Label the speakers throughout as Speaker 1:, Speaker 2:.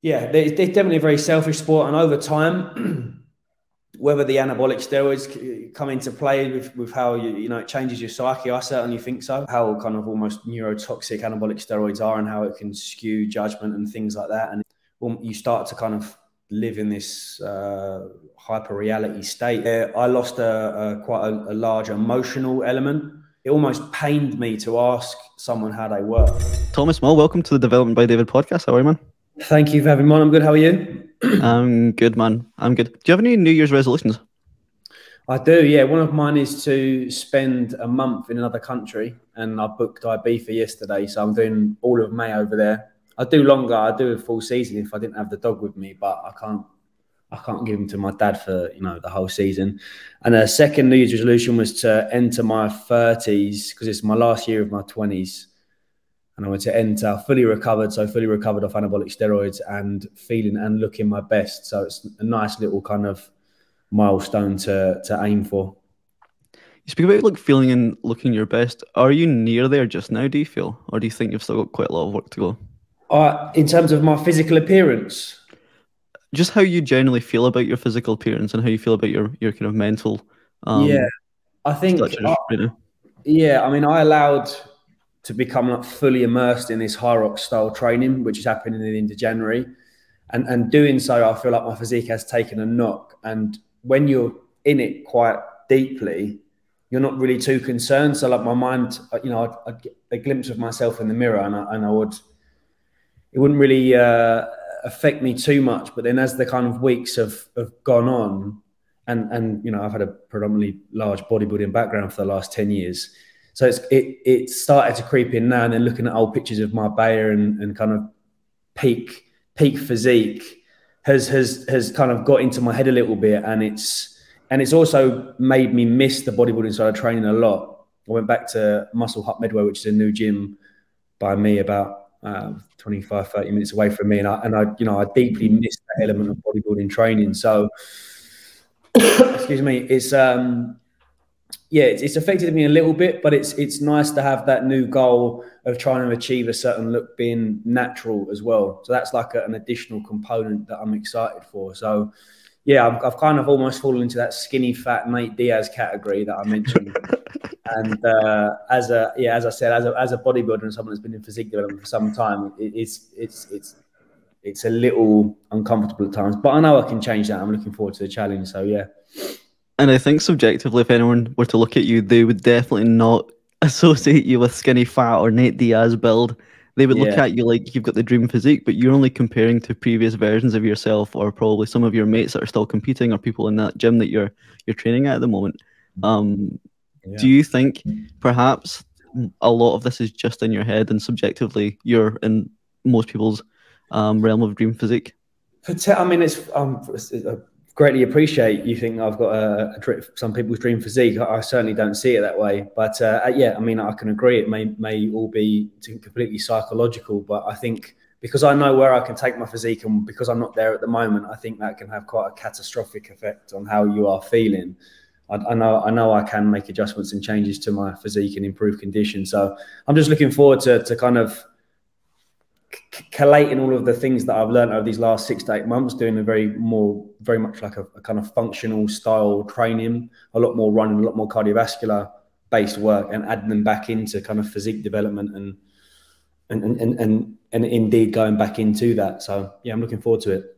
Speaker 1: Yeah, it's definitely a very selfish sport, and over time, whether the anabolic steroids come into play with how it changes your psyche, I certainly think so. How kind of almost neurotoxic anabolic steroids are, and how it can skew judgment and things like that, and you start to kind of live in this hyper reality state. I lost quite a large emotional element. It almost pained me to ask someone how they were.
Speaker 2: Thomas Maw, welcome to the Development by David podcast. How are you, man?
Speaker 1: Thank you for having me on. I'm good. How are you?
Speaker 2: I'm good, man. I'm good. Do you have any New Year's resolutions?
Speaker 1: I do, yeah. One of mine is to spend a month in another country, and I booked IB for yesterday, so I'm doing all of May over there. I do longer. I do a full season if I didn't have the dog with me, but I can't give him to my dad for the whole season. And a second New Year's resolution was to enter my 30s because it's my last year of my 20s. And I went to enter fully recovered, so fully recovered off anabolic steroids and feeling and looking my best. So it's a nice little kind of milestone to aim for.
Speaker 2: You speak about like feeling and looking your best. Are you near there just now, do you feel? Or do you think you've still got quite a lot of work to
Speaker 1: go? In terms of my physical appearance?
Speaker 2: Just how you generally feel about your physical appearance and how you feel about your kind of mental
Speaker 1: yeah, I think yeah, I mean, I allowed to become like fully immersed in this high rock style training, which is happening in the end of January. And doing so, I feel like my physique has taken a knock. And when you're in it quite deeply, you're not really too concerned. So like my mind, I'd get a glimpse of myself in the mirror it wouldn't really affect me too much. But then as the kind of weeks have gone on, and I've had a predominantly large bodybuilding background for the last 10 years. So it started to creep in now, and then looking at old pictures of Marbella and kind of peak physique has kind of got into my head a little bit, and it's also made me miss the bodybuilding side of training a lot. I went back to Muscle Hut Medway, which is a new gym by me about 25, 30 minutes away from me, and I deeply miss that element of bodybuilding training. So excuse me, it's affected me a little bit, but it's nice to have that new goal of trying to achieve a certain look being natural as well. So that's like an additional component that I'm excited for. So yeah, I've kind of almost fallen into that skinny fat Nate Diaz category that I mentioned. And as I said, as a bodybuilder and someone that's been in physique development for some time, it's a little uncomfortable at times, but I know I can change that. I'm looking forward to the challenge. So yeah.
Speaker 2: And I think subjectively, if anyone were to look at you, they would definitely not associate you with skinny fat or Nate Diaz build. They would look at you like you've got the dream physique, but you're only comparing to previous versions of yourself, or probably some of your mates that are still competing, or people in that gym that you're training at the moment. Do you think perhaps a lot of this is just in your head, and subjectively you're in most people's realm of dream physique?
Speaker 1: I mean, it's greatly appreciate you think I've got some people's dream physique. I certainly don't see it that way, but yeah, I mean, I can agree. It may all be completely psychological, but I think because I know where I can take my physique, and because I'm not there at the moment, I think that can have quite a catastrophic effect on how you are feeling. I know I can make adjustments and changes to my physique and improve condition. So I'm just looking forward to kind of collating all of the things that I've learned over these last 6 to 8 months, doing very much like a kind of functional style training, a lot more running, a lot more cardiovascular based work, and adding them back into kind of physique development and indeed going back into that. So yeah, I'm looking forward to it.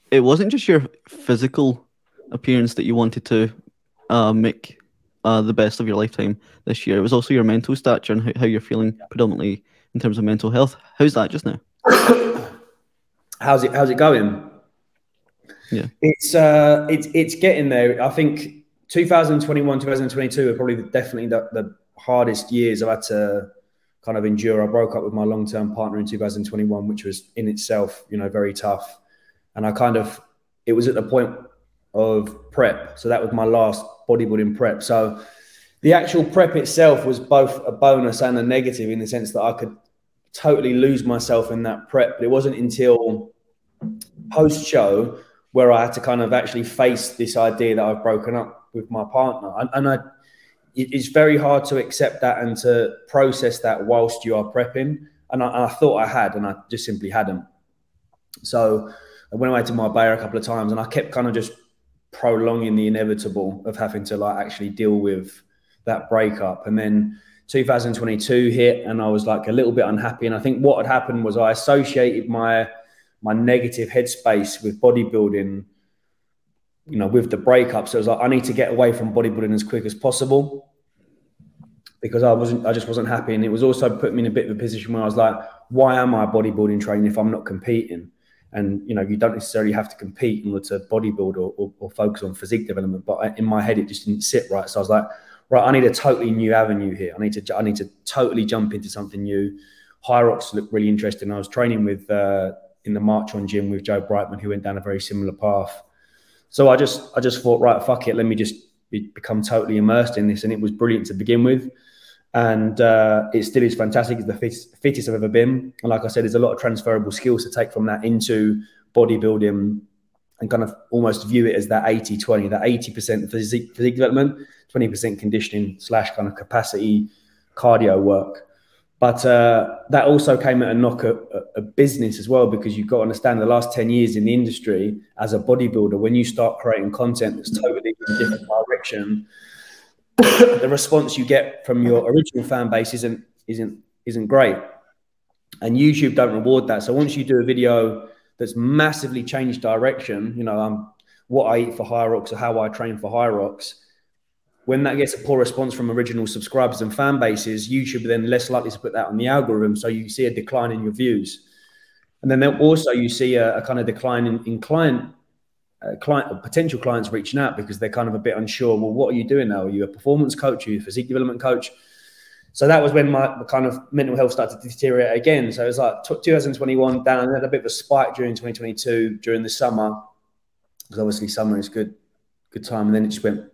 Speaker 2: It wasn't just your physical appearance that you wanted to make the best of your lifetime this year. It was also your mental stature and how you're feeling predominantly in terms of mental health. How's that just now?
Speaker 1: How's it going?
Speaker 2: Yeah,
Speaker 1: it's getting there. I think 2021, 2022 are probably definitely the hardest years I've had to kind of endure. I broke up with my long-term partner in 2021, which was in itself, very tough. And it was at the point of prep. So that was my last bodybuilding prep. So the actual prep itself was both a bonus and a negative, in the sense that I could totally lose myself in that prep. But it wasn't until post-show where I had to kind of actually face this idea that I've broken up with my partner. And it's very hard to accept that and to process that whilst you are prepping. And I thought I had, and I just simply hadn't. So I went away to Marbella a couple of times, and I kept kind of just prolonging the inevitable of having to like actually deal with that breakup. And then 2022 hit, and I was like a little bit unhappy. And I think what had happened was I associated my negative headspace with bodybuilding, you know, with the breakup. So it was like, I need to get away from bodybuilding as quick as possible, because I just wasn't happy. And it was also put me in a bit of a position where I was like, why am I bodybuilding training if I'm not competing? And, you know, you don't necessarily have to compete in order to bodybuild or focus on physique development. But in my head, it just didn't sit right. So I was like, right, I need a totally new avenue here. I need to totally jump into something new. Hyrox looked really interesting. I was training with, in the March On gym with Joe Brightman, who went down a very similar path. So I just thought, right, fuck it. Let me just become totally immersed in this. And it was brilliant to begin with. And it still is fantastic. It's the fittest I've ever been. And like I said, there's a lot of transferable skills to take from that into bodybuilding, and kind of almost view it as that 80-20, that 80% physique development, 20% conditioning / kind of capacity cardio work. But that also came at a knock at a business as well, because you've got to understand the last 10 years in the industry as a bodybuilder, when you start creating content that's totally in a different direction, the response you get from your original fan base isn't great, and YouTube don't reward that. So once you do a video that's massively changed direction, you know, what I eat for Hyrox or how I train for Hyrox, when that gets a poor response from original subscribers and fan bases, YouTube are then less likely to put that on the algorithm. So you see a decline in your views, and then also you see a kind of decline in potential clients reaching out, because they're kind of a bit unsure. Well, what are you doing now? Are you a performance coach? Are you a physique development coach? So that was when my kind of mental health started to deteriorate again. So it was like 2021 down. I had a bit of a spike during 2022 during the summer, because obviously summer is good time. And then it just went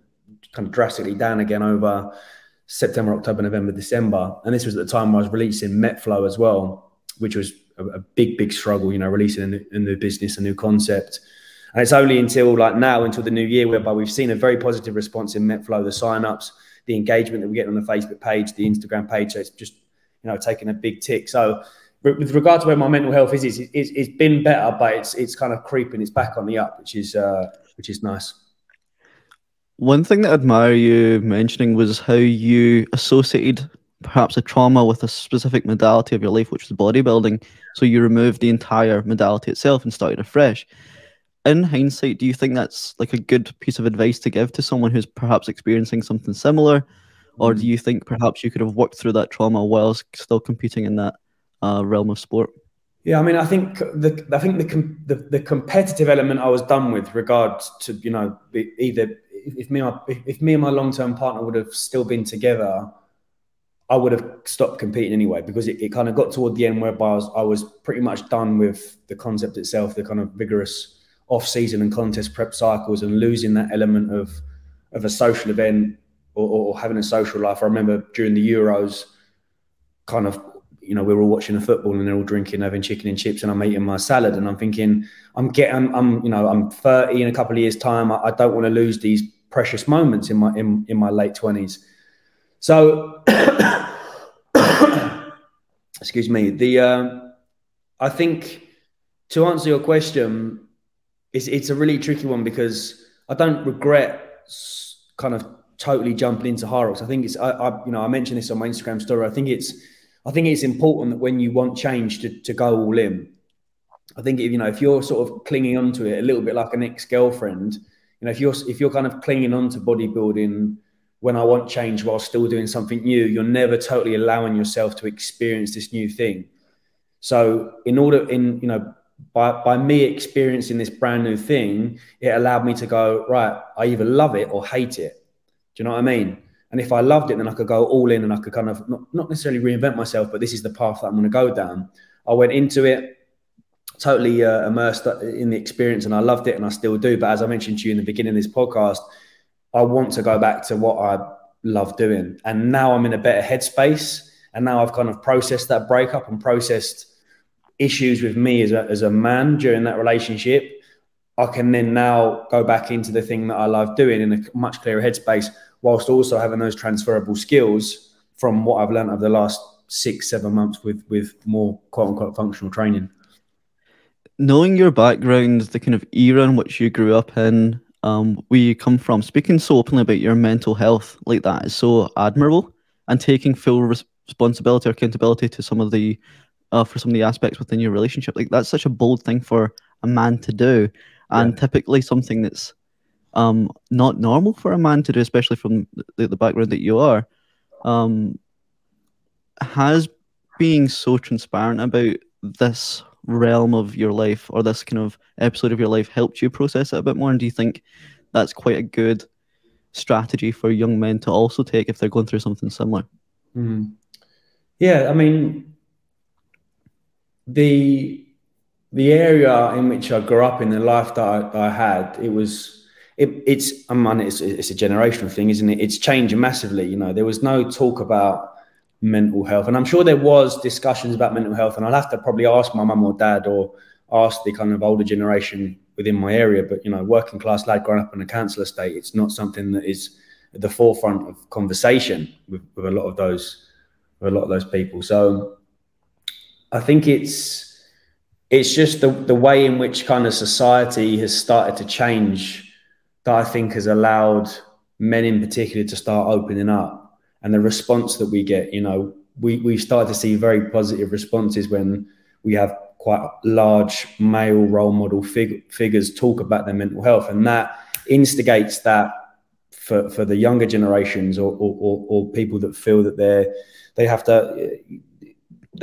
Speaker 1: kind of drastically down again over September, October, November, December. And this was at the time I was releasing MetFlow as well, which was a big struggle, you know, releasing a new business, a new concept. And it's only until like now, until the new year, whereby we've seen a very positive response in MetFlow, the signups, the engagement that we get on the Facebook page, the Instagram page. So it's just, you know, taking a big tick. So with regard to where my mental health is, it's been better, but it's kind of creeping. It's back on the up, which is nice.
Speaker 2: One thing that I admire you mentioning was how you associated perhaps a trauma with a specific modality of your life, which was bodybuilding. So you removed the entire modality itself and started afresh. In hindsight, do you think that's like a good piece of advice to give to someone who's perhaps experiencing something similar? Or do you think perhaps you could have worked through that trauma while still competing in that realm of sport?
Speaker 1: Yeah, I mean, I think the competitive element I was done with, regards to, you know, either if me and my long-term partner would have still been together, I would have stopped competing anyway, because it kind of got toward the end whereby I was pretty much done with the concept itself, the kind of vigorous off-season and contest prep cycles, and losing that element of a social event or having a social life. I remember during the Euros, kind of, you know, we were all watching the football and they're all drinking, having chicken and chips, and I'm eating my salad, and I'm thinking, I'm 30 in a couple of years' time. I don't want to lose these precious moments in my late 20s. So, excuse me. I think, to answer your question, it's a really tricky one, because I don't regret kind of totally jumping into Hyrox. I think it's I mentioned this on my Instagram story. I think it's important that when you want change to go all in. I think if you're sort of clinging onto it a little bit like an ex-girlfriend, you know, if you're kind of clinging on to bodybuilding when I want change while still doing something new, you're never totally allowing yourself to experience this new thing. So by me experiencing this brand new thing, it allowed me to go, right, I either love it or hate it. Do you know what I mean? And if I loved it, then I could go all in, and I could kind of not necessarily reinvent myself, but this is the path that I'm going to go down. I went into it totally immersed in the experience, and I loved it, and I still do. But as I mentioned to you in the beginning of this podcast, I want to go back to what I love doing. And now I'm in a better headspace, and now I've kind of processed that breakup and processed issues with me as a man during that relationship. I can then now go back into the thing that I love doing in a much clearer headspace, whilst also having those transferable skills from what I've learned over the last 6-7 months with more quote unquote functional training.
Speaker 2: knowing your background, the kind of era in which you grew up in, where you come from, speaking so openly about your mental health like that is so admirable, and taking full responsibility or accountability to some of the for some of the aspects within your relationship. Like, that's such a bold thing for a man to do, and typically something that's not normal for a man to do, especially from the background that you are. Has being so transparent about this realm of your life, or this kind of episode of your life, helped you process it a bit more? And do you think that's quite a good strategy for young men to also take if they're going through something similar?
Speaker 1: Yeah, I mean, the area in which I grew up in, the life that I had, it's a generational thing, isn't it? It's changing massively. You know, there was no talk about mental health, and I'm sure there was discussions about mental health, and I'll have to probably ask my mum or dad, or ask the kind of older generation within my area. But, you know, working class lad growing up in a council estate, it's not something that is at the forefront of conversation with a lot of those people. So I think it's just the way in which kind of society has started to change that I think has allowed men in particular to start opening up. And the response that we get, you know, we started to see very positive responses when we have quite large male role model figures talk about their mental health, and that instigates that for the younger generations, or people that feel that they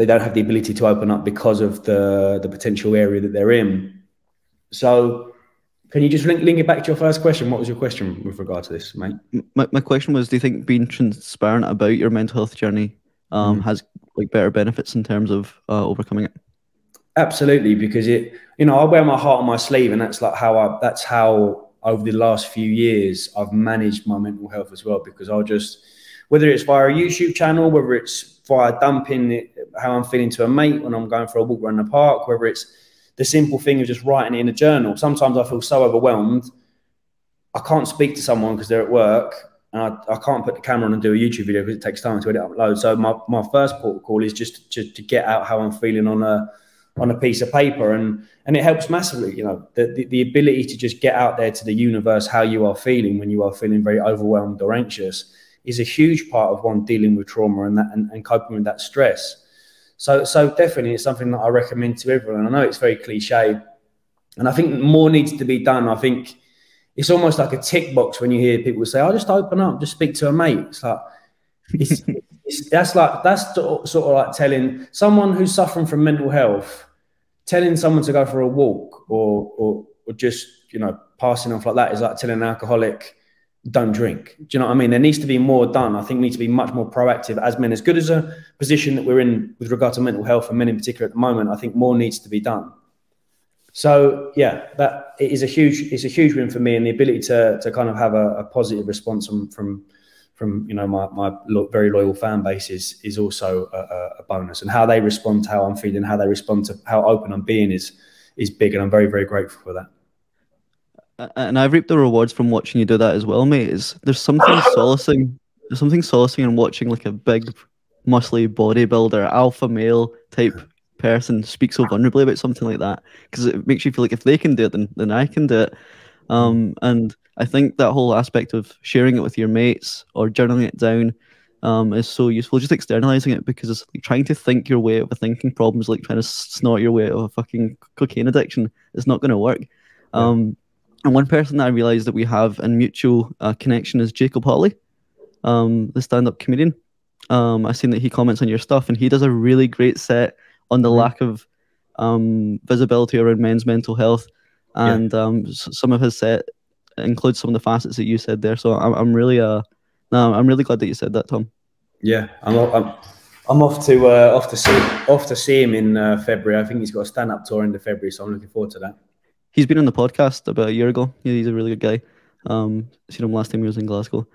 Speaker 1: don't have the ability to open up because of the potential area that they're in. So can you just link it back to your first question? What was your question with regard to this, mate?
Speaker 2: My question was, do you think being transparent about your mental health journey has like better benefits in terms of overcoming it?
Speaker 1: Absolutely, because I wear my heart on my sleeve, and that's how over the last few years I've managed my mental health as well. Because I'll just, whether it's via a YouTube channel, whether it's via dumping how I'm feeling to a mate when I'm going for a walk around the park, whether it's the simple thing of just writing it in a journal. Sometimes I feel so overwhelmed, I can't speak to someone because they're at work, and I can't put the camera on and do a YouTube video because it takes time to edit and upload. So my first protocol is just to get out how I'm feeling on a piece of paper, and it helps massively. You know, the ability to just get out there to the universe how you are feeling when you are feeling very overwhelmed or anxious is a huge part of one dealing with trauma and coping with that stress. So definitely it's something that I recommend to everyone. I know it's very cliche, and I think more needs to be done. I think it's almost like a tick box when you hear people say, "Oh, just open up, just speak to a mate." It's like that's sort of like telling someone who's suffering from mental health, telling someone to go for a walk or just, you know, passing off like that is like telling an alcoholic, don't drink. Do you know what I mean? There needs to be more done. I think we need to be much more proactive as men. As good as a position that we're in with regard to mental health, and men in particular at the moment, I think more needs to be done. So yeah, that it's a huge win for me, and the ability to kind of have a positive response from you know, my very loyal fan base is also a bonus. And how they respond to how I'm feeling, how they respond to how open I'm being is big, and I'm very, very grateful for that.
Speaker 2: And I've reaped the rewards from watching you do that as well, mate. There's something solacing in watching like a big, muscly bodybuilder, alpha male type person speak so vulnerably about something like that, because it makes you feel like if they can do it, then I can do it. And I think that whole aspect of sharing it with your mates or journaling it down is so useful. Just externalizing it, because it's like trying to think your way out of a thinking problem is like trying to snort your way out of a fucking cocaine addiction. It's not going to work. Yeah. And one person that I realized that we have in mutual connection is Jacob Hawley, the stand-up comedian. I've seen that he comments on your stuff, and he does a really great set on the lack of visibility around men's mental health. And some of his set includes some of the facets that you said there. So I'm really glad that you said that, Tom.
Speaker 1: Yeah, I'm off to see him in February. I think he's got a stand-up tour in February, so I'm looking forward to that.
Speaker 2: He's been on the podcast about a year ago. Yeah, he's a really good guy. Seen him last time he was in Glasgow.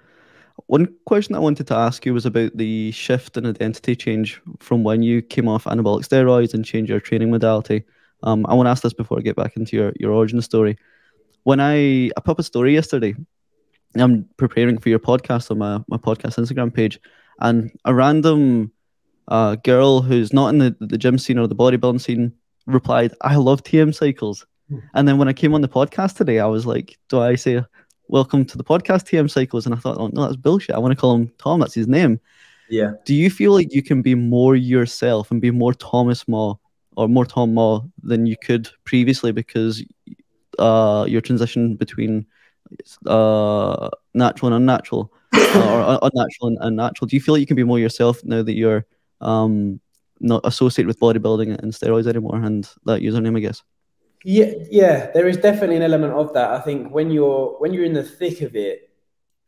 Speaker 2: One question I wanted to ask you was about the shift in identity change from when you came off anabolic steroids and changed your training modality. I want to ask this before I get back into your origin story. When I put up a story yesterday, I'm preparing for your podcast on my podcast Instagram page, and a random girl who's not in the gym scene or the bodybuilding scene replied, "I love TMCycles." And then when I came on the podcast today, I was like, "Do I say welcome to the podcast, TMCycles?" And I thought, "Oh no, that's bullshit. I want to call him Tom. That's his name."
Speaker 1: Yeah.
Speaker 2: Do you feel like you can be more yourself and be more Thomas Maw or more Tom Maw than you could previously because your transition between natural and unnatural or unnatural and natural? Do you feel like you can be more yourself now that you're not associated with bodybuilding and steroids anymore and that username, I guess?
Speaker 1: Yeah, there is definitely an element of that. I think when you're in the thick of it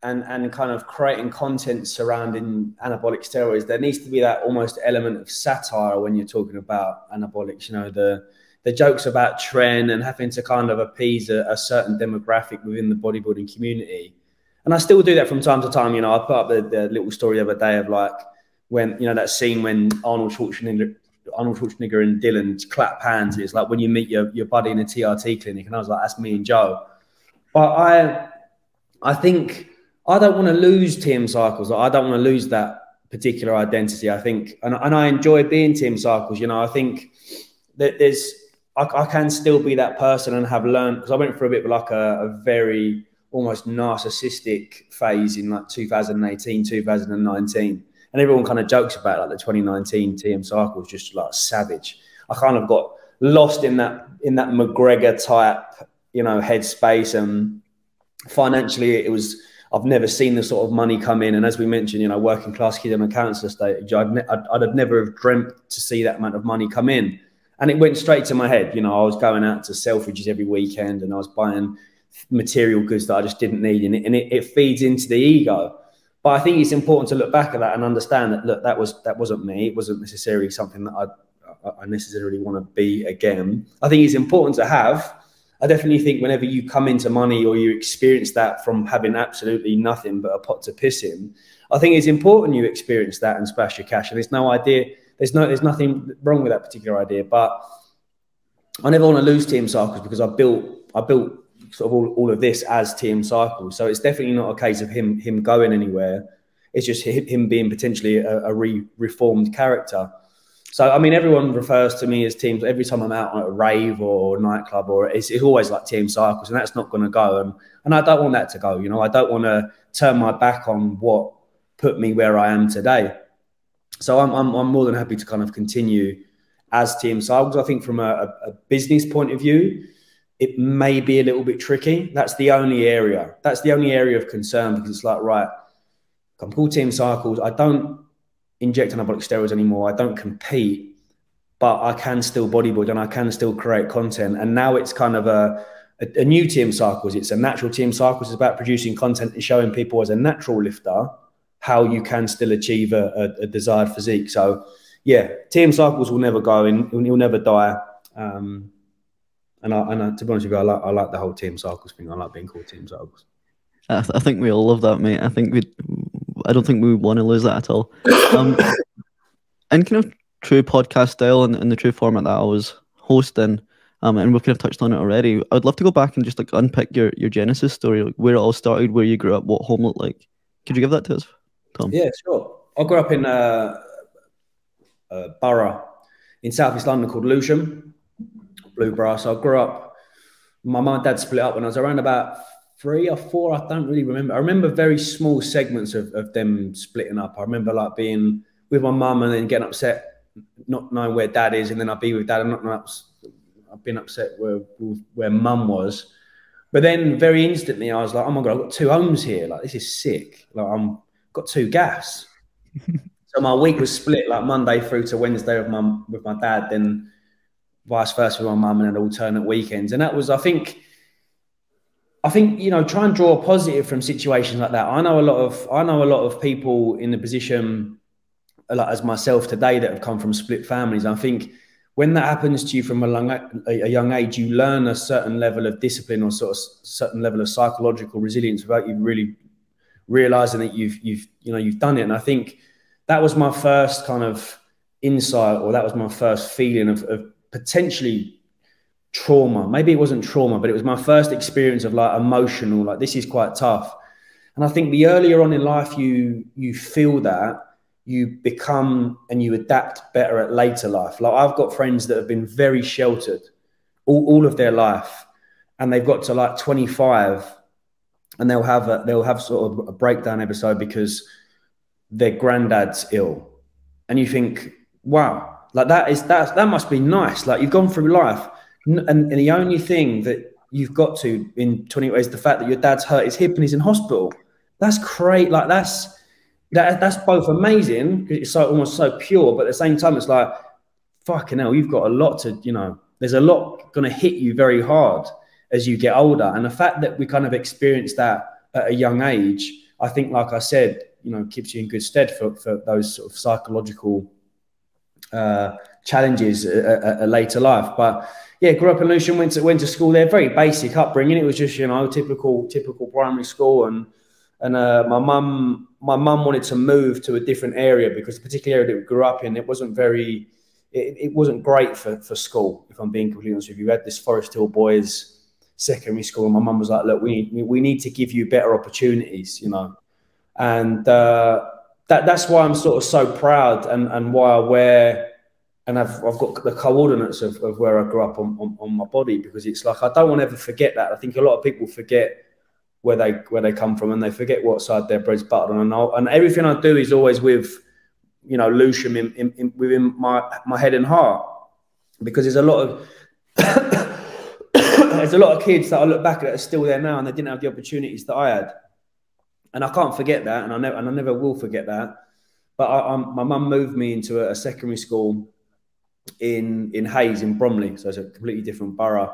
Speaker 1: and kind of creating content surrounding anabolic steroids, there needs to be that almost element of satire when you're talking about anabolics. You know, the jokes about trend and having to kind of appease a certain demographic within the bodybuilding community. And I still do that from time to time. You know, I put up the little story the other day of like when, you know, that scene when Arnold Schwarzenegger and Dylan clap hands. It's like when you meet your buddy in a TRT clinic, and I was like, that's me and Joe. But I think I don't want to lose TMCycles. I don't want to lose that particular identity. I think, and I enjoy being TMCycles. You know, I think that I can still be that person and have learned, because I went through a bit of like a very almost narcissistic phase in like 2018, 2019. And everyone kind of jokes about like the 2019 TMCycles, just like savage. I kind of got lost in that McGregor type, you know, headspace. And financially, I've never seen the sort of money come in. And as we mentioned, you know, working class kid on a council estate, I'd have never have dreamt to see that amount of money come in. And it went straight to my head. You know, I was going out to Selfridges every weekend and I was buying material goods that I just didn't need. And it feeds into the ego. But I think it's important to look back at that and understand that, look, that wasn't me. It wasn't necessarily something that I necessarily want to be again. I think it's important to have. I definitely think whenever you come into money or you experience that from having absolutely nothing but a pot to piss in, I think it's important you experience that and splash your cash. And there's nothing wrong with that particular idea. But I never want to lose TMCycles because I built sort of all of this as TMCycles. So it's definitely not a case of him going anywhere. It's just him being potentially a reformed character. So, I mean, everyone refers to me as Teams. Every time I'm out at a rave or a nightclub, or it's always like TMCycles, and that's not going to go. And I don't want that to go. You know, I don't want to turn my back on what put me where I am today. So I'm more than happy to kind of continue as TMCycles. I think from a business point of view, it may be a little bit tricky. That's the only area. That's the only area of concern, because it's like, right, I'm called TMCycles. I don't inject anabolic steroids anymore. I don't compete, but I can still bodybuild and I can still create content. And now it's kind of a new TMCycles. It's a natural TMCycles. It's about producing content and showing people as a natural lifter how you can still achieve a desired physique. So yeah, TMCycles will never go and he'll never die. And to be honest with you, I like the whole TMCycles thing. I like being called TMCycles.
Speaker 2: I think we all love that, mate. I don't think we want to lose that at all. And kind of true podcast style and the true format that I was hosting, and we've kind of touched on it already. I'd love to go back and just like unpick your genesis story, like where it all started, where you grew up, what home looked like. Could you give that to us, Tom?
Speaker 1: Yeah, sure. I grew up in a borough in southeast London called Lewisham, Blueborough. So I grew up, my mum and dad split up when I was around about 3 or 4. I don't really remember. I remember very small segments of them splitting up. I remember like being with my mum and then getting upset, not knowing where dad is, and then I'd be with dad and I've been upset where mum was. But then very instantly I was like, oh my God, I've got 2 homes here. Like, this is sick. Like, I've got 2 gaffs. So my week was split like Monday through to Wednesday with my dad, then vice versa with my mum, and then alternate weekends. And that was, I think, you know, try and draw a positive from situations like that. I know a lot of people in the position, like as myself today, that have come from split families. I think when that happens to you from a young age, you learn a certain level of discipline or sort of certain level of psychological resilience without you really realizing that you've done it. And I think that was my first kind of insight, or that was my first feeling of potentially trauma. Maybe it wasn't trauma, but it was my first experience of like emotional, like this is quite tough. And I think the earlier on in life you feel that, you become and you adapt better at later life. Like I've got friends that have been very sheltered all of their life, and they've got to like 25 and they'll have sort of a breakdown episode because their granddad's ill. And you think, wow, like that must be nice. Like you've gone through life and the only thing that you've got to in 20 is the fact that your dad's hurt his hip and he's in hospital. That's great. Like that's both amazing, it's so almost so pure, but at the same time it's like, fucking hell, you've got a lot to, you know, there's a lot going to hit you very hard as you get older. And the fact that we kind of experience that at a young age, I think, like I said, you know, keeps you in good stead for those sort of psychological challenges at a later life. But yeah, grew up in Lewisham, went to school there, very basic upbringing. It was just, you know, typical primary school. And my mum wanted to move to a different area because the particular area that we grew up in, it wasn't very, it wasn't great for school, if I'm being completely honest with you. We had this Forest Hill Boys secondary school, and my mum was like, look, we need to give you better opportunities, you know. And that's why I'm sort of so proud and why I wear, and I've got the coordinates of where I grew up on my body, because it's like, I don't want to ever forget that. I think a lot of people forget where they come from, and they forget what side their bread's buttered on. And everything I do is always with, you know, Lewisham within my head and heart, because there's a lot of there's a lot of kids that I look back at that are still there now, and they didn't have the opportunities that I had. And I can't forget that, and I never will forget that. But my mum moved me into a secondary school in Hayes, in Bromley, so it's a completely different borough,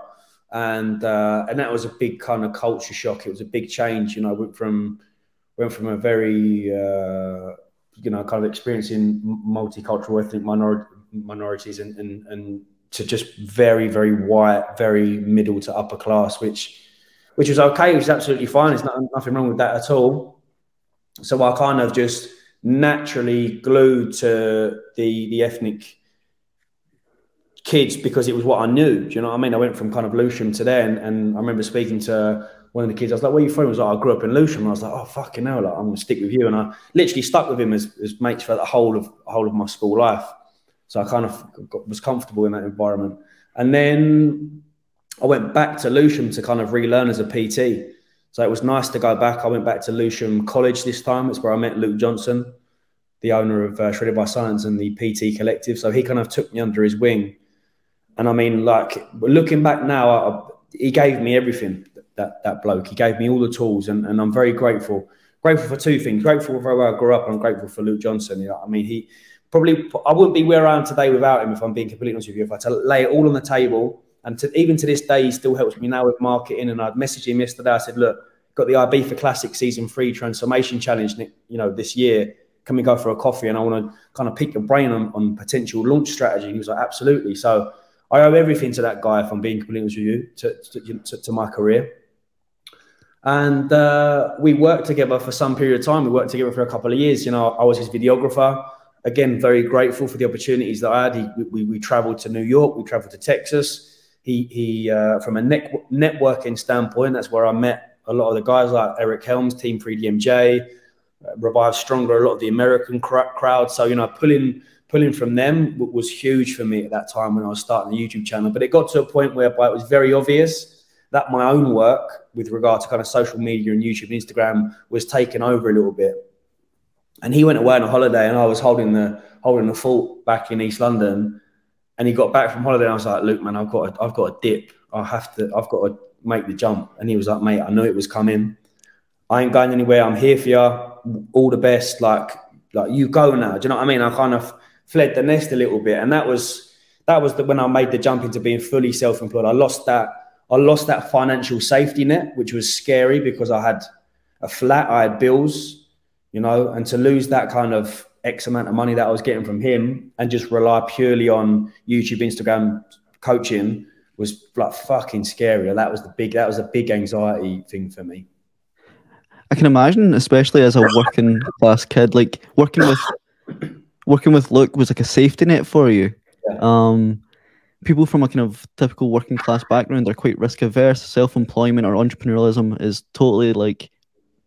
Speaker 1: and that was a big kind of culture shock. It was a big change, you know. I went from a very you know, kind of experiencing multicultural ethnic minorities and to just very, very white, very middle to upper class, which was okay, which is absolutely fine. There's nothing wrong with that at all. So I kind of just naturally glued to the ethnic kids because it was what I knew. Do you know what I mean? I went from kind of Lewisham to there, and I remember speaking to one of the kids. I was like, where are you from? He was like, I grew up in Lewisham. And I was like, oh, fucking hell, like, I'm going to stick with you. And I literally stuck with him as mates for the whole of my school life. So I kind of was comfortable in that environment. And then I went back to Lewisham to kind of relearn as a PT. So it was nice to go back. I went back to Lewisham College this time. It's where I met Luke Johnson, the owner of Shredded by Science and the PT Collective. So he kind of took me under his wing. And I mean, like, looking back now, he gave me everything, that bloke. He gave me all the tools, and I'm very grateful. Grateful for two things. Grateful for where I grew up, and I'm grateful for Luke Johnson. You know, I mean, I wouldn't be where I am today without him, if I'm being completely honest with you. If I had to lay it all on the table, and even to this day, he still helps me now with marketing. And I'd messaged him yesterday. I said, look, got the IB for Classic Season 3 Transformation Challenge, you know, this year. Can we go for a coffee? And I want to kind of pick your brain on potential launch strategy. And he was like, absolutely. So I owe everything to that guy, if I'm being completely honest with you, to my career. And we worked together for some period of time. We worked together for a couple of years. You know, I was his videographer. Again, very grateful for the opportunities that I had. We traveled to New York. We traveled to Texas. He from a networking standpoint, that's where I met a lot of the guys like Eric Helms, Team 3DMJ, Revive Stronger, a lot of the American crowd. So, you know, pulling from them was huge for me at that time when I was starting the YouTube channel. But it got to a point whereby it was very obvious that my own work with regard to kind of social media and YouTube and Instagram was taken over a little bit. And he went away on a holiday, and I was holding the fort back in East London. And he got back from holiday, and I was like, Luke, man, I've got a dip. I've got to make the jump. And he was like, mate, I knew it was coming. I ain't going anywhere. I'm here for you. All the best. Like you go now. Do you know what I mean? I kind of fled the nest a little bit. And that was when I made the jump into being fully self-employed. I lost that financial safety net, which was scary because I had a flat, I had bills, you know, and to lose that kind of X amount of money that I was getting from him and just rely purely on YouTube, Instagram coaching was like fucking scary. That was a big anxiety thing for me.
Speaker 2: I can imagine, especially as a working class kid, like working with Luke was like a safety net for you. Yeah. People from a kind of typical working class background are quite risk averse. Self-employment or entrepreneurialism is totally like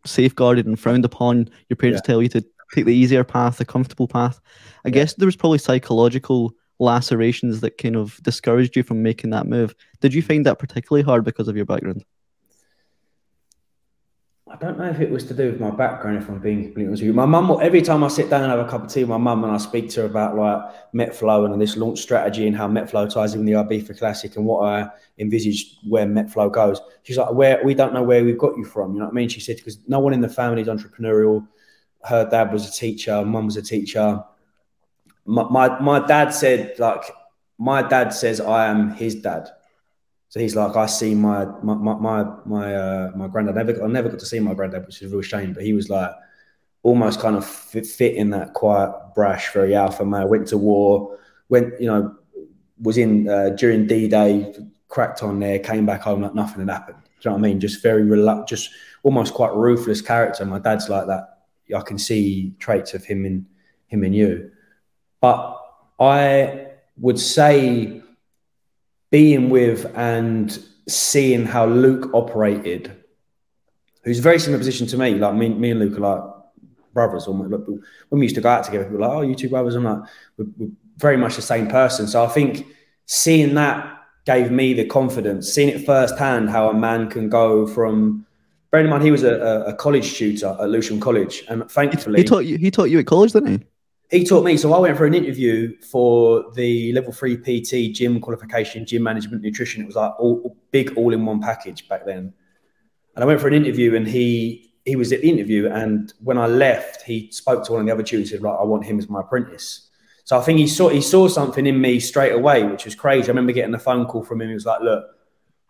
Speaker 2: safeguarded and frowned upon. Your parents tell you to take the easier path, the comfortable path. I guess there was probably psychological lacerations that kind of discouraged you from making that move. Did you find that particularly hard because of your background?
Speaker 1: I don't know if it was to do with my background, if I'm being completely honest with you. My mum, every time I sit down and have a cup of tea with my mum and I speak to her about like MetFlow and this launch strategy and how MetFlow ties in with the Ibiza Classic and what I envisage where MetFlow goes, she's like, we don't know where we've got you from. You know what I mean? She said, because no one in the family is entrepreneurial. Her dad was a teacher, mum was a teacher. My dad said, like, my dad says I am his dad. So he's like, I see my granddad. I never got to see my granddad, which is a real shame. But he was like almost kind of fit in that quiet, brash, very alpha male. Went to war, was in during D-Day, cracked on there, came back home like nothing had happened. Do you know what I mean? Just very reluctant, just almost quite ruthless character. My dad's like that. I can see traits of him in you. But I would say, being with and seeing how Luke operated, who's a very similar position to me. Like me and Luke are like brothers. Almost. When we used to go out together, people were like, "Oh, you two brothers." I'm like, we're very much the same person. So I think seeing that gave me the confidence, seeing it firsthand, how a man can go from. Bearing in mind, he was a college tutor at Lewisham College, and thankfully
Speaker 2: he taught you at college, didn't he?
Speaker 1: He taught me. So I went for an interview for the level 3 PT, gym qualification, gym management, nutrition. It was like big all-in-one package back then. And I went for an interview, and he was at the interview. And when I left, he spoke to one of the other tutors and said, "Right, I want him as my apprentice." So I think he saw something in me straight away, which was crazy. I remember getting a phone call from him. He was like, "Look,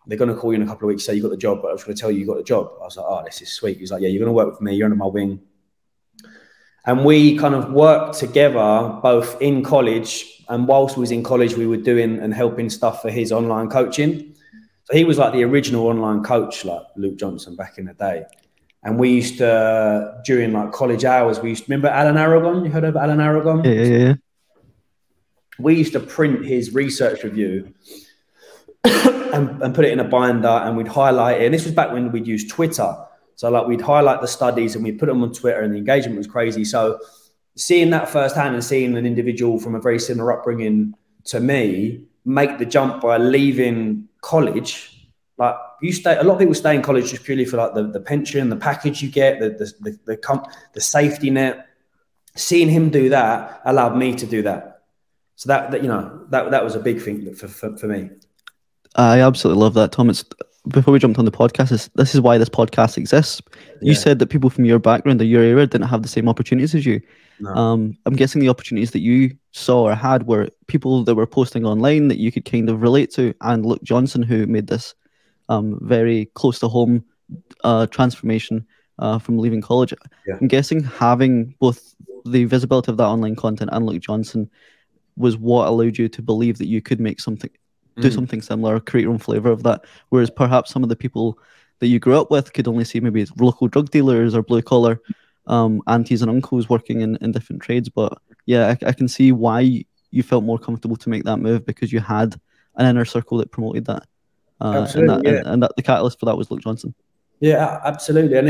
Speaker 1: they're going to call you in a couple of weeks, say you got the job, but I was going to tell you got the job." I was like, "Oh, this is sweet." He was like, "Yeah, you're going to work with me. You're under my wing." And we kind of worked together both in college, and whilst we was in college, we were doing and helping stuff for his online coaching. So he was like the original online coach, like Luke Johnson back in the day. And we used to, during like college hours, remember Alan Aragon? You heard of Alan Aragon?
Speaker 2: Yeah.
Speaker 1: We used to print his research review and put it in a binder, and we'd highlight it. And this was back when we'd use Twitter. So like we'd highlight the studies and we'd put them on Twitter, and the engagement was crazy. So seeing that firsthand and seeing an individual from a very similar upbringing to me make the jump by leaving college, like a lot of people stay in college just purely for like the pension, the package you get, the safety net. Seeing him do that allowed me to do that. So that was a big thing for me.
Speaker 2: I absolutely love that, Tom. Before we jumped on the podcast, this is why this podcast exists. You said that people from your background or your area didn't have the same opportunities as you.
Speaker 1: No.
Speaker 2: I'm guessing the opportunities that you saw or had were people that were posting online that you could kind of relate to, and Luke Johnson, who made this very close to home transformation from leaving college. Yeah. I'm guessing having both the visibility of that online content and Luke Johnson was what allowed you to believe that you could make something, do something similar, create your own flavor of that. Whereas perhaps some of the people that you grew up with could only see maybe local drug dealers or blue collar aunties and uncles working in different trades. But yeah, I can see why you felt more comfortable to make that move, because you had an inner circle that promoted that.
Speaker 1: Absolutely,
Speaker 2: and that the catalyst for that was Luke Johnson.
Speaker 1: Yeah, absolutely. And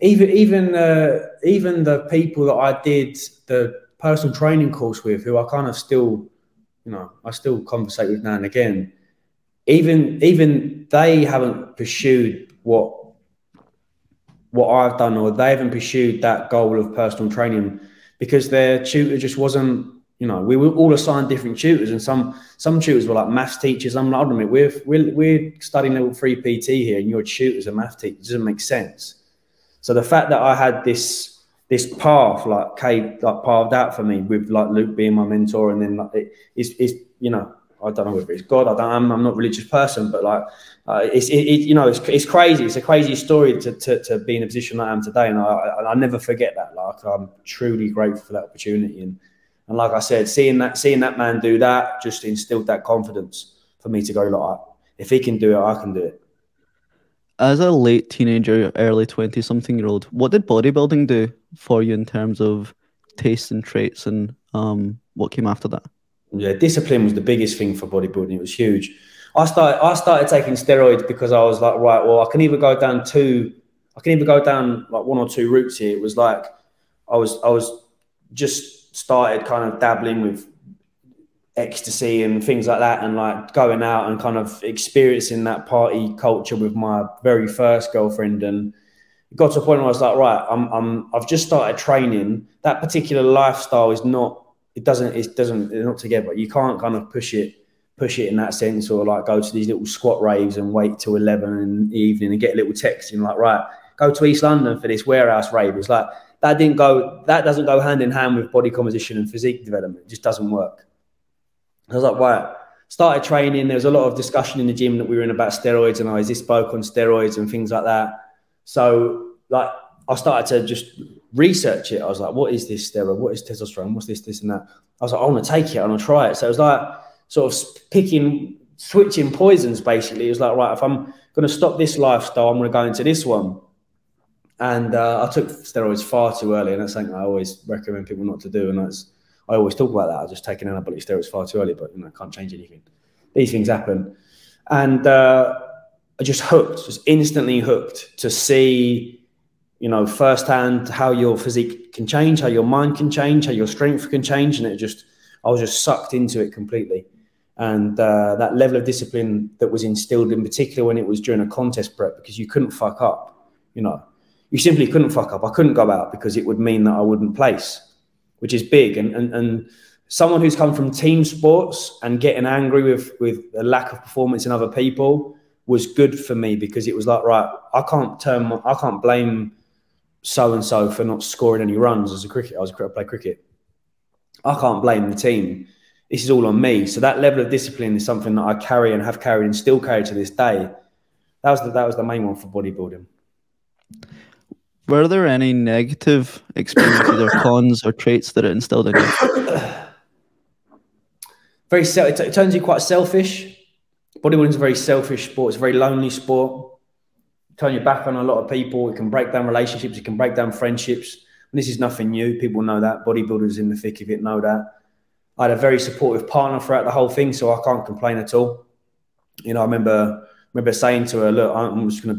Speaker 1: even the people that I did the personal training course with, who I kind of still, I still conversate with now and again. Even they haven't pursued what I've done, or they haven't pursued that goal of personal training, because their tutor just wasn't. We were all assigned different tutors, and some tutors were like maths teachers. I'm like, we're studying level 3 PT here, and your tutor's a math teacher. It doesn't make sense. So the fact that I had this path carved out for me, with like Luke being my mentor, and then I don't know whether it's God. I'm not a religious person, but like it's crazy. It's a crazy story to be in a position I am today, and I never forget that. Like, I'm truly grateful for that opportunity, and like I said, seeing that man do that just instilled that confidence for me to go, like, if he can do it, I can do it.
Speaker 2: As a late teenager, early 20-something-year-old, what did bodybuilding do for you in terms of tastes and traits, and what came after that?
Speaker 1: Yeah, discipline was the biggest thing for bodybuilding. It was huge. I started taking steroids because I was like, right, well, I can either go down like one or two routes here. It was like I was just started kind of dabbling with ecstasy and things like that, and like going out and kind of experiencing that party culture with my very first girlfriend. And it got to a point where I was like, right, I've just started training. That particular lifestyle is not, it's not together. You can't kind of push it in that sense, or like go to these little squat raves and wait till 11 in the evening and get a little text and like, right, go to East London for this warehouse rave. It's like, that doesn't go hand in hand with body composition and physique development. It just doesn't work. I was like, right, started training. There was a lot of discussion in the gym that we were in about steroids, and is this bloke on steroids and things like that. So like I started to just research it. I was like, what is this steroid? What is testosterone? What's this and that? I was like, I want to take it. I want to try it. So it was like sort of switching poisons basically. It was like, right, if I'm going to stop this lifestyle, I'm going to go into this one. And I took steroids far too early, and that's something I always recommend people not to do. And I always talk about that. I just taken anabolic steroids far too early, but I can't change anything. These things happen. And I just instantly hooked to see, firsthand how your physique can change, how your mind can change, how your strength can change. And I was just sucked into it completely. And that level of discipline that was instilled, in particular when it was during a contest prep, because you couldn't fuck up, you simply couldn't fuck up. I couldn't go out because it would mean that I wouldn't place, which is big. And someone who's come from team sports and getting angry with the lack of performance in other people was good for me, because it was like, right, I can't blame so-and-so for not scoring any runs as a cricketer. I play cricket. I can't blame the team. This is all on me. So that level of discipline is something that I carry and have carried and still carry to this day. That was the main one for bodybuilding.
Speaker 2: Were there any negative experiences or cons or traits that it instilled in you?
Speaker 1: It turns you quite selfish. Bodybuilding is a very selfish sport. It's a very lonely sport. Turn your back on a lot of people. It can break down relationships. It can break down friendships. And this is nothing new. People know that. Bodybuilders in the thick of it know that. I had a very supportive partner throughout the whole thing, so I can't complain at all. I remember saying to her, look, I'm just not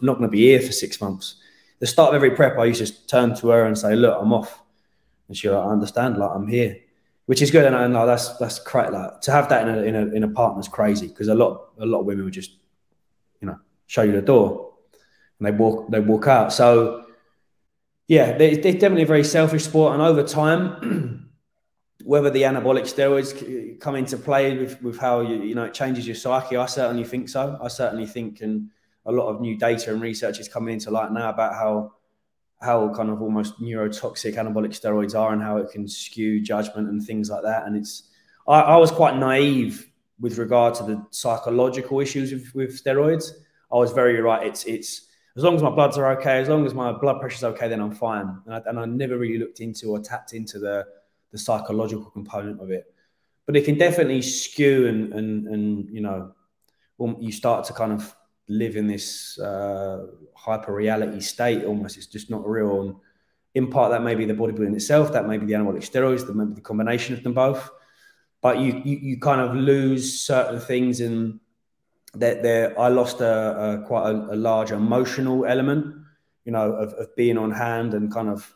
Speaker 1: going to be here for 6 months. The start of every prep, I used to turn to her and say, look, I'm off. And she's like, I understand, like, I'm here, which is good. And I know that's great. Like, to have that in a partner's crazy, because a lot of women would just, show you the door and they walk out. So yeah, it's definitely a very selfish sport. And over time, whether the anabolic steroids come into play with how it changes your psyche, I certainly think so. I certainly think, and a lot of new data and research is coming into light now about how kind of almost neurotoxic anabolic steroids are, and how it can skew judgment and things like that. And I was quite naive with regard to the psychological issues with steroids. I was very right. It's as long as my bloods are okay, as long as my blood pressure's okay, then I'm fine. And I never really looked into or tapped into the psychological component of it. But it can definitely skew and you start to kind of live in this hyper reality state almost. It's just not real. And in part, that may be the bodybuilding itself, that may be the anabolic steroids, that may be the combination of them both. But you kind of lose certain things, and I lost quite a large emotional element, of being on hand, and kind of,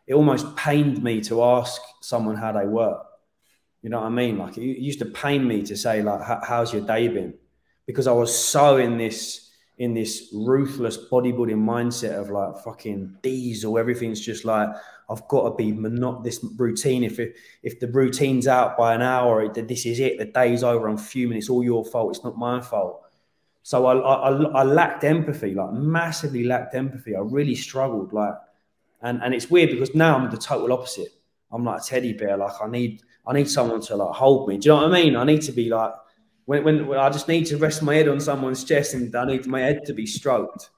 Speaker 1: it almost pained me to ask someone how they were. You know what I mean? Like, it used to pain me to say, like, how's your day been? Because I was so in this ruthless bodybuilding mindset of like fucking diesel. Everything's just like, I've got to be this routine. If the routine's out by an hour, this is it. The day's over. I'm fuming. It's all your fault. It's not my fault. So I lacked empathy, like massively lacked empathy. I really struggled, like, and it's weird because now I'm the total opposite. I'm like a teddy bear. Like, I need someone to like hold me. Do you know what I mean? I need to be like, when I just need to rest my head on someone's chest, and I need my head to be stroked.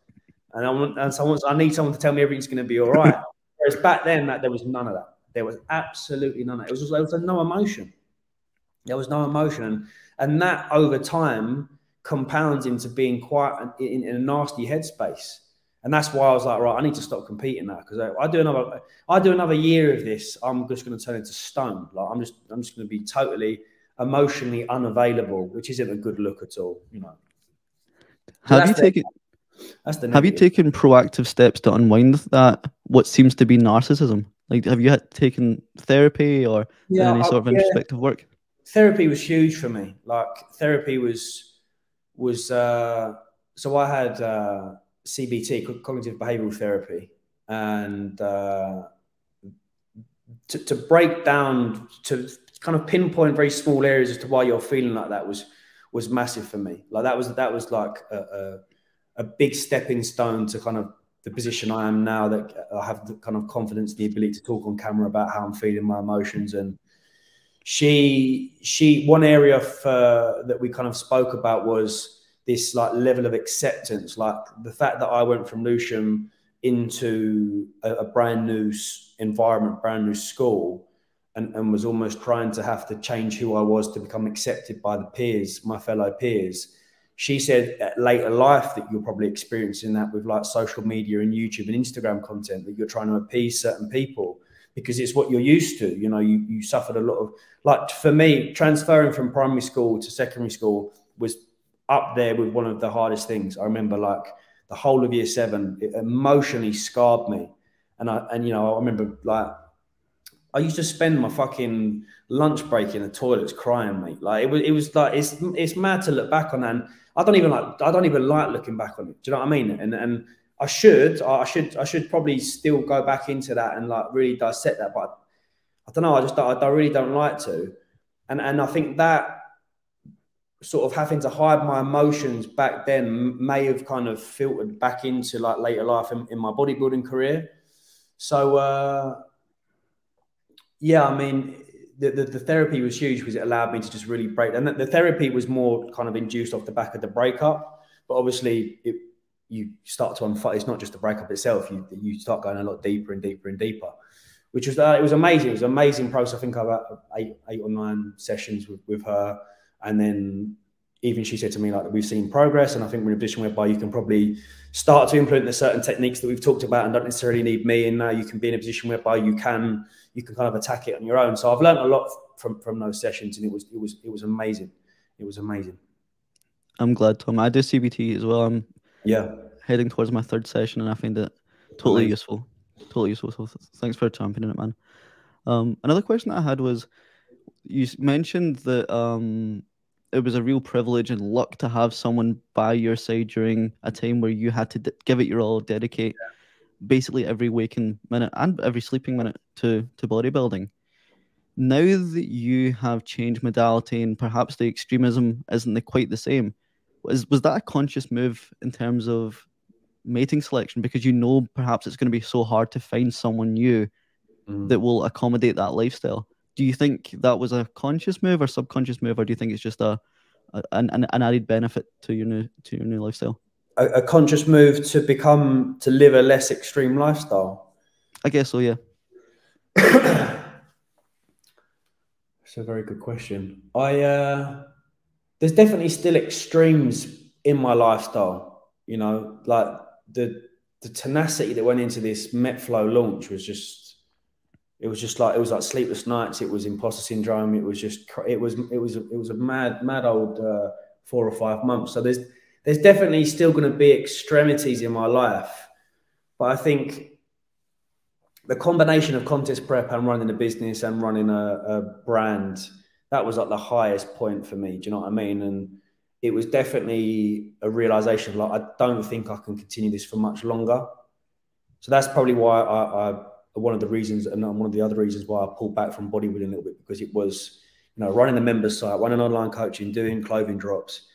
Speaker 1: And I need someone to tell me everything's going to be all right. Whereas back then, there was none of that. There was absolutely none of that. There was no emotion. There was no emotion. And that over time compounds into being quite in a nasty headspace. And that's why I was like, right, I need to stop competing now, because I do another year of this, I'm just going to turn into stone. Like, I'm just going to be totally emotionally unavailable, which isn't a good look at all.
Speaker 2: Have you taken proactive steps to unwind that, what seems to be narcissism? Like, have you had taken therapy or done any sort of introspective work?
Speaker 1: Therapy was huge for me. Like, therapy was so I had CBT, cognitive behavioral therapy, and to break down, to kind of pinpoint very small areas as to why you're feeling like that was massive for me. Like, that was like a big stepping stone to kind of the position I am now, that I have the kind of confidence, the ability to talk on camera about how I'm feeling, my emotions. And one area that we kind of spoke about was this like level of acceptance, like the fact that I went from Lewisham into a brand new environment, brand new school, and was almost trying to have to change who I was to become accepted by the peers, my fellow peers. She said at later life that you're probably experiencing that with like social media and YouTube and Instagram content, that you're trying to appease certain people because it's what you're used to. You know, you suffered a lot of, like, for me, transferring from primary school to secondary school was up there with one of the hardest things. I remember, like, the whole of year 7, it emotionally scarred me. And you know, I remember, like, I used to spend my fucking lunch break in the toilets crying, mate. Like, it was like, it's mad to look back on that. And I don't even like looking back on it. Do you know what I mean? And I should probably still go back into that and like really dissect that, but I don't know. I really don't like to. And I think that sort of having to hide my emotions back then may have kind of filtered back into like later life in my bodybuilding career. So yeah, I mean, the therapy was huge because it allowed me to just really break. And the therapy was more kind of induced off the back of the breakup. But obviously, you start to unfold. It's not just the breakup itself. You start going a lot deeper and deeper and deeper, which was it was amazing. It was an amazing process. I think I had 8 or 9 sessions with her, and then even she said to me, like, we've seen progress, and I think we're in a position whereby you can probably start to implement the certain techniques that we've talked about and don't necessarily need me. And now you can be in a position whereby you can kind of attack it on your own. So I've learned a lot from those sessions, and it was amazing. It was amazing.
Speaker 2: I'm glad, Tom. I do CBT as well. I'm heading towards my 3rd session, and I find it totally useful. Totally useful. So thanks for championing it, man. Another question that I had was, you mentioned that it was a real privilege and luck to have someone by your side during a time where you had to give it your all, dedicate basically every waking minute and every sleeping minute to bodybuilding. Now that you have changed modality and perhaps the extremism isn't quite the same, was that a conscious move in terms of mating selection? Because you know perhaps it's going to be so hard to find someone new that will accommodate that lifestyle. Do you think that was a conscious move or subconscious move, or do you think it's just an added benefit to your new lifestyle?
Speaker 1: A conscious move to live a less extreme lifestyle?
Speaker 2: I guess so, yeah.
Speaker 1: It's a very good question. There's definitely still extremes in my lifestyle. You know, like the tenacity that went into this MetFlow launch was just. It was like sleepless nights. It was imposter syndrome. It was a mad old 4 or 5 months. So there's definitely still going to be extremities in my life, but I think the combination of contest prep and running a business and running a brand, that was like the highest point for me. Do you know what I mean? And it was definitely a realization of, like, I don't think I can continue this for much longer. So that's probably why I one of the reasons, and one of the other reasons why I pulled back from bodybuilding a little bit, because it was, you know, running the members site, running online coaching, doing clothing drops,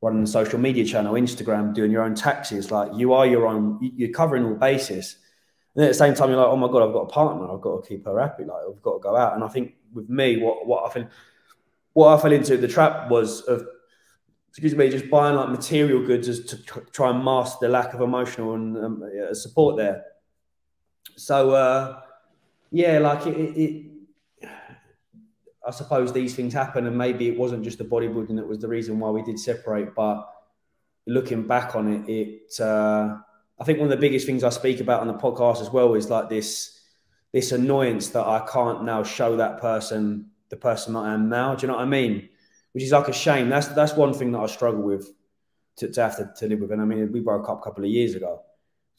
Speaker 1: running the social media channel, Instagram, doing your own taxes. Like, you are your own, you're covering all bases. And at the same time, you're like, oh my God, I've got a partner. I've got to keep her happy. Like, I've got to go out. And I think with me, what I fell into the trap was of, just buying like material goods as to try and mask the lack of emotional and support there. So, yeah, like I suppose these things happen, and maybe it wasn't just the bodybuilding that was the reason why we did separate. But looking back on it, I think one of the biggest things I speak about on the podcast as well is like this annoyance that I can't now show that person the person I am now. Do you know what I mean? Which is like a shame. That's one thing that I struggle with to have to live with. And I mean, we broke up a couple of years ago.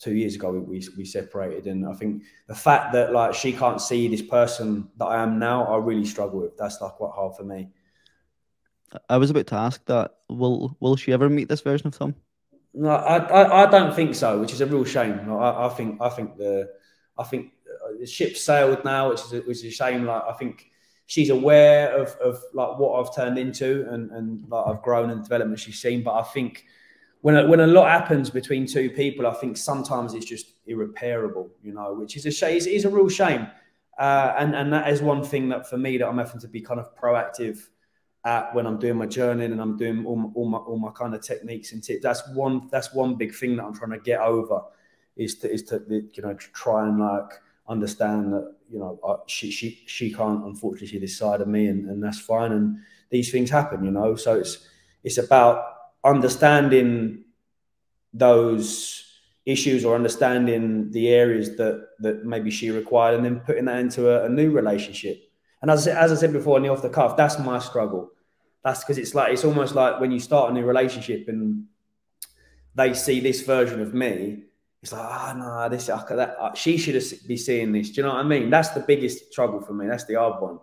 Speaker 1: 2 years ago we separated, and I think the fact that like she can't see this person that I am now, I really struggle with. That's like quite hard for me.
Speaker 2: I was about to ask that. Will she ever meet this version of Tom?
Speaker 1: No, I don't think so, which is a real shame. I think the ship sailed now, which is a shame. Like I think she's aware of like what I've turned into and like I've grown and developed, and she's seen. But I think when a lot happens between two people, I think sometimes it's just irreparable, you know, which is a shame. It is a real shame, and that is one thing that for me that I'm having to be kind of proactive at when I'm doing my journaling and I'm doing all my kind of techniques and tips. That's one big thing that I'm trying to get over is to you know, try and like understand that, you know, she can't unfortunately see this side of me, and that's fine, and these things happen, you know. So it's about understanding those issues or understanding the areas that maybe she required, and then putting that into a new relationship. And as I said before in the off the cuff, that's my struggle. That's because it's almost like when you start a new relationship and they see this version of me, it's like, oh no, she should be seeing this. Do you know what I mean? That's the biggest trouble for me. That's the hard one.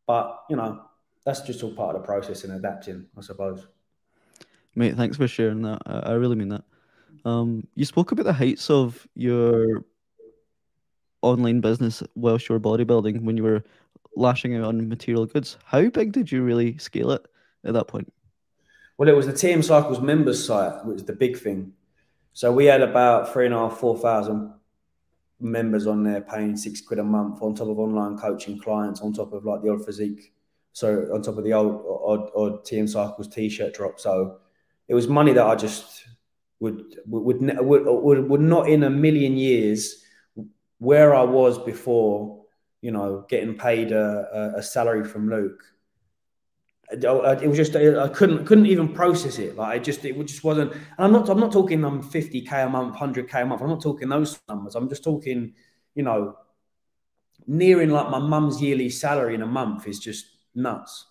Speaker 1: But you know, that's just all part of the process and adapting, I suppose.
Speaker 2: Mate, thanks for sharing that. I really mean that. You spoke about the heights of your online business whilst you were bodybuilding when you were lashing out on material goods. How big did you really scale it at that point?
Speaker 1: Well, it was the TMCycles members site, which was the big thing. So we had about 3,500, 4,000 members on there paying £6 a month on top of online coaching clients, on top of like the odd physique. So on top of the odd TMCycles t-shirt drop. So it was money that I just would not in a million years where I was before, you know, getting paid a salary from Luke. It was just I couldn't even process it. Like it just wasn't. And I'm not talking 50k a month, 100k a month. I'm not talking those numbers. I'm just talking, you know, nearing like my mum's yearly salary in a month is just nuts.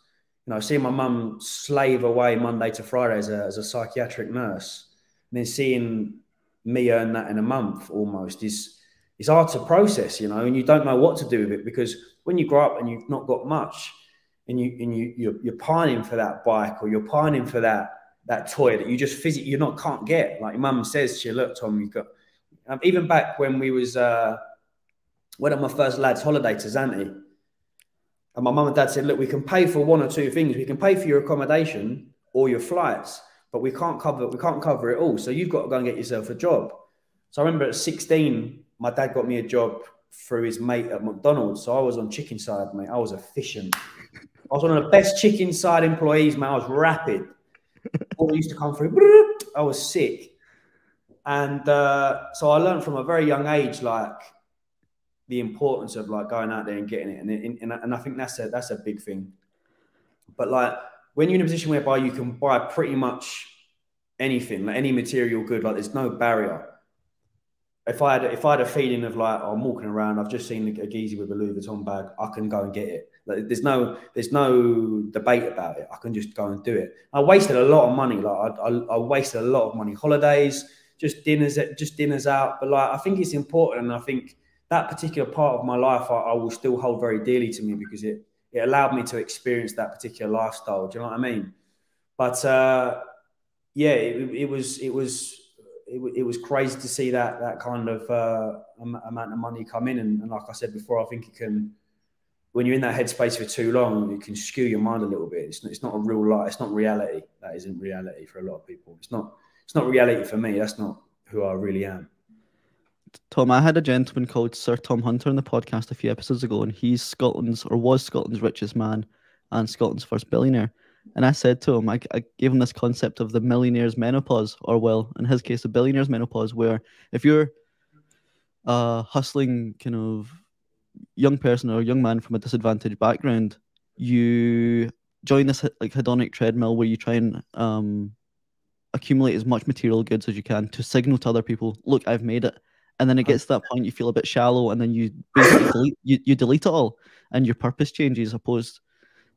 Speaker 1: You know, seeing my mum slave away Monday to Friday as a psychiatric nurse, and then seeing me earn that in a month almost is hard to process, you know, and you don't know what to do with it, because when you grow up and you've not got much, and you're pining for that bike, or you're pining for that toy that you just physically can't get. Like your mum says to you, look, Tom, you've got. Even back when we went on my first lad's holiday to Zante, and my mum and dad said, look, we can pay for one or two things. We can pay for your accommodation or your flights, but we can't cover it all. So you've got to go and get yourself a job. So I remember at 16, my dad got me a job through his mate at McDonald's. So I was on chicken side, mate. I was efficient. I was one of the best chicken side employees, man. I was rapid. All used to come through. I was sick. And so I learned from a very young age, like, the importance of like going out there and getting it. And I think that's a big thing. But like when you're in a position whereby you can buy pretty much anything, like any material good, like there's no barrier. If I had a feeling of like, oh, I'm walking around, I've just seen a geezer with a Louis Vuitton bag, I can go and get it. Like, there's no debate about it. I can just go and do it. I wasted a lot of money. Like I wasted a lot of money, holidays, just dinners out. But like I think it's important, and I think that particular part of my life I will still hold very dearly to me, because it allowed me to experience that particular lifestyle. Do you know what I mean? But yeah, it was crazy to see that kind of amount of money come in, and like I said before, I think it can, when you're in that headspace for too long, it can skew your mind a little bit. It's not a real life. It's not reality. That isn't reality for a lot of people. It's not reality for me. That's not who I really am.
Speaker 2: Tom, I had a gentleman called Sir Tom Hunter on the podcast a few episodes ago, and he's was Scotland's richest man and Scotland's first billionaire. And I said to him, I gave him this concept of the millionaire's menopause, or well, in his case, the billionaire's menopause, where if you're a hustling kind of young person or young man from a disadvantaged background, you join this like hedonic treadmill where you try and accumulate as much material goods as you can to signal to other people, look, I've made it. And then it gets to that point, you feel a bit shallow, and then you basically delete it all, and your purpose changes, opposed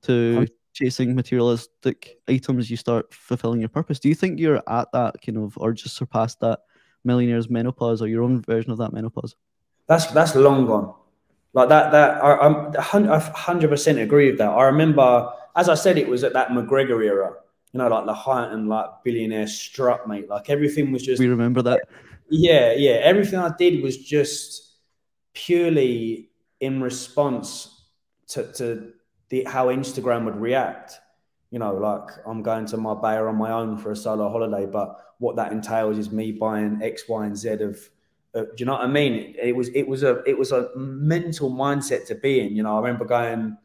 Speaker 2: to chasing materialistic items. You start fulfilling your purpose. Do you think you're at that kind of, or just surpassed that millionaire's menopause or your own version of that menopause?
Speaker 1: That's long gone. Like I'm 100% agree with that. I remember, as I said, it was at that McGregor era, you know, like the height and like billionaire strut, mate. Like everything was just.
Speaker 2: We remember that.
Speaker 1: Yeah, yeah. Everything I did was just purely in response to how Instagram would react. You know, like I'm going to Marbella on my own for a solo holiday, but what that entails is me buying X, Y, and Z of. Do you know what I mean? It was a mental mindset to be in. You know, I remember going.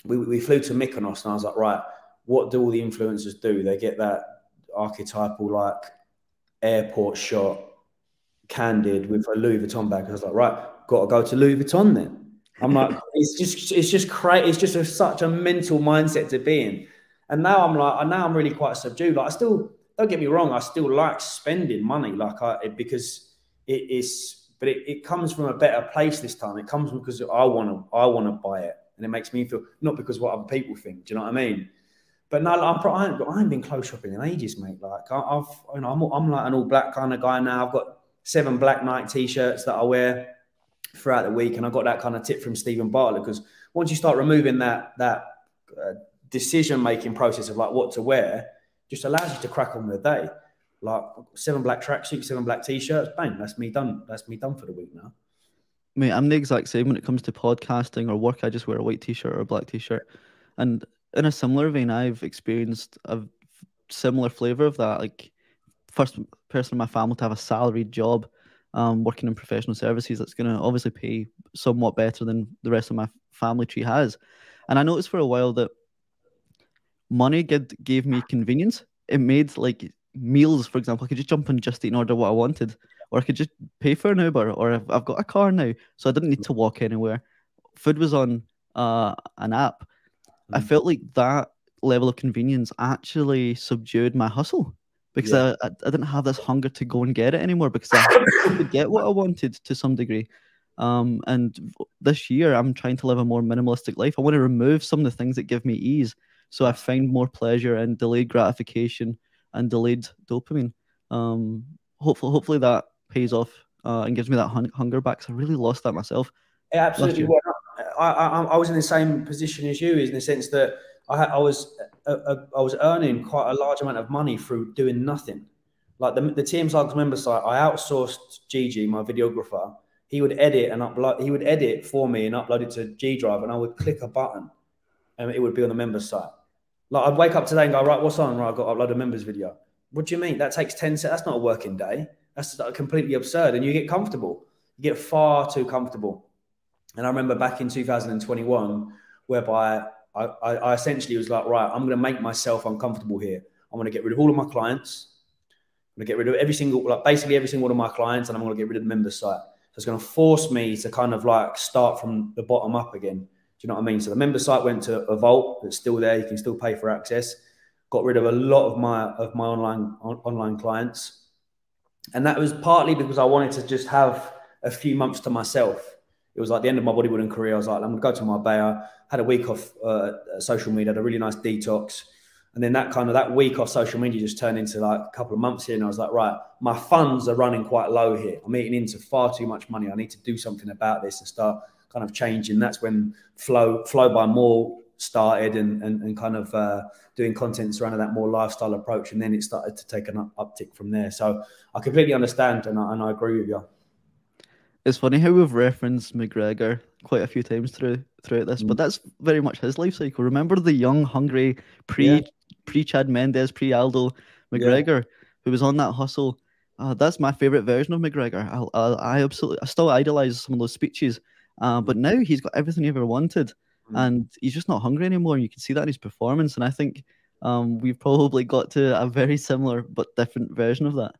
Speaker 1: We flew to Mykonos, and I was like, right, what do all the influencers do? They get that archetypal like airport shot, candid with a Louis Vuitton bag. I was like, right, got to go to Louis Vuitton then. I'm like, it's just crazy. It's just such a mental mindset to be in. And now I'm really quite subdued. Like I still, don't get me wrong, I still like spending money, like because but it comes from a better place this time. It comes because I want to buy it, and it makes me feel, not because what other people think. Do you know what I mean? But no, I haven't been clothes shopping in ages, mate. Like I'm like an all black kind of guy now. I've got 7 black Nike t-shirts that I wear throughout the week, and I got that kind of tip from Stephen Bartlett, because once you start removing that decision making process of like what to wear, just allows you to crack on with the day. Like 7 black tracksuits, 7 black t-shirts, bang, that's me done. That's me done for the week now.
Speaker 2: Mate, I'm the exact same when it comes to podcasting or work. I just wear a white t-shirt or a black t-shirt. And in a similar vein, I've experienced a similar flavor of that. Like, first person in my family to have a salaried job, working in professional services, that's going to obviously pay somewhat better than the rest of my family tree has. And I noticed for a while that money gave me convenience. It made like meals, for example, I could just jump on Just Eat and order what I wanted, or I could just pay for an Uber, or I've got a car now, so I didn't need to walk anywhere. Food was on an app. I felt like that level of convenience actually subdued my hustle, because I didn't have this hunger to go and get it anymore, because I could get what I wanted to some degree. And this year I'm trying to live a more minimalistic life. I want to remove some of the things that give me ease, so I find more pleasure in delayed gratification and delayed dopamine. Hopefully that pays off and gives me that hunger back, because I really lost that myself.
Speaker 1: Yeah, absolutely. Well, I was in the same position as you, in the sense that I was earning quite a large amount of money through doing nothing. Like the TMCycles member site, I outsourced Gigi, my videographer. He would edit and upload. He would edit for me and upload it to G Drive, and I would click a button, and it would be on the member site. Like I'd wake up today and go, right, what's on? Right, I've got to upload a members video. What do you mean? That takes 10 seconds. That's not a working day. That's completely absurd. And you get comfortable. You get far too comfortable. And I remember back in 2021, whereby I essentially was like, right, I'm going to make myself uncomfortable here. I'm going to get rid of all of my clients. I'm going to get rid of basically every single one of my clients, and I'm going to get rid of the member site. So it's going to force me to kind of like start from the bottom up again. Do you know what I mean? So the member site went to a vault that's still there. You can still pay for access. Got rid of a lot of my online clients. And that was partly because I wanted to just have a few months to myself. It was like the end of my bodybuilding career. I was like, I'm going to go to Marbella, had a week off social media, had a really nice detox. And then that week off social media just turned into like a couple of months here. And I was like, right, my funds are running quite low here. I'm eating into far too much money. I need to do something about this and start kind of changing. That's when Flow by Maw started and kind of doing content surrounding that more lifestyle approach. And then it started to take an uptick from there. So I completely understand and I agree with you.
Speaker 2: It's funny how we've referenced McGregor quite a few times throughout this, but that's very much his life cycle. Remember the young, hungry, pre-Chad Mendes, pre-Aldo McGregor, who was on that hustle. That's my favorite version of McGregor. I still idolize some of those speeches, but now he's got everything he ever wanted, and he's just not hungry anymore. And you can see that in his performance. And I think we've probably got to a very similar but different version of that.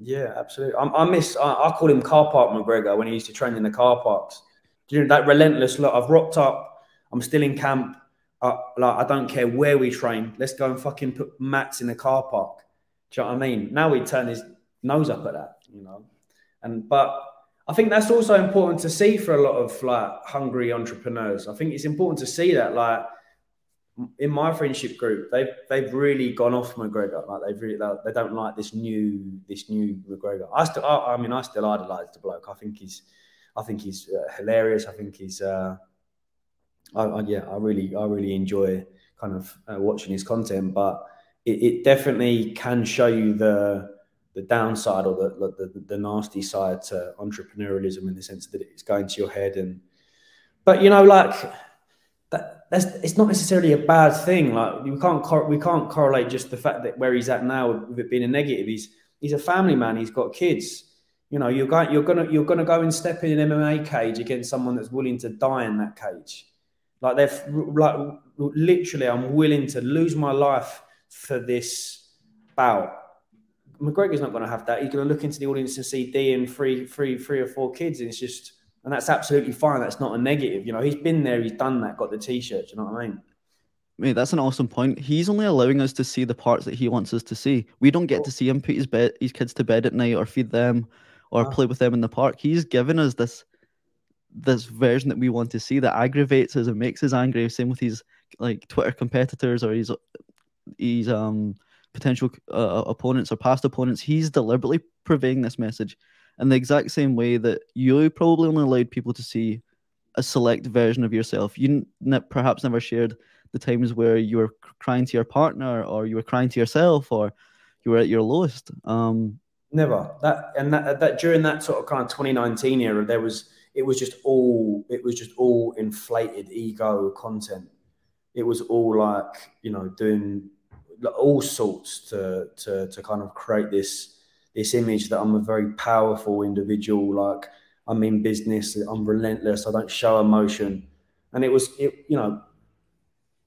Speaker 1: Yeah, absolutely. I call him car park McGregor when he used to train in the car parks. Do you know that relentless look? I've rocked up. I'm still in camp. Like I don't care where we train. Let's go and fucking put mats in the car park. Do you know what I mean? Now he'd turn his nose up at that, you know. But I think that's also important to see for a lot of like hungry entrepreneurs. I think it's important to see that, like, in my friendship group, they've really gone off McGregor. Like they don't like this new McGregor. I mean, I still idolise the bloke. I think he's hilarious. I think he's I really enjoy kind of watching his content, but it definitely can show you the downside or the nasty side to entrepreneurialism, in the sense that it's going to your head. But you know, like it's not necessarily a bad thing. Like we can't correlate just the fact that where he's at now with it being a negative. He's a family man. He's got kids. You know, you're gonna go and step in an MMA cage against someone that's willing to die in that cage. Like literally, I'm willing to lose my life for this bout. McGregor's not going to have that. He's going to look into the audience and see D and three or four kids, and and that's absolutely fine. That's not a negative. You know, he's been there, he's done that, got the t-shirts. You know what I mean?
Speaker 2: Mate, that's an awesome point. He's only allowing us to see the parts that he wants us to see. We don't get to see him put his kids to bed at night, or feed them, or play with them in the park. He's given us this version that we want to see, that aggravates us and makes us angry. Same with his like Twitter competitors, or his potential opponents or past opponents. He's deliberately purveying this message in the exact same way that you probably only allowed people to see a select version of yourself. You perhaps never shared the times where you were crying to your partner, or you were crying to yourself, or you were at your lowest.
Speaker 1: Never. That during that sort of kind of 2019 era, it was just all inflated ego content. It was all like, you know, doing all sorts to kind of create this image that I'm a very powerful individual. Like, I'm in business, I'm relentless, I don't show emotion. And you know,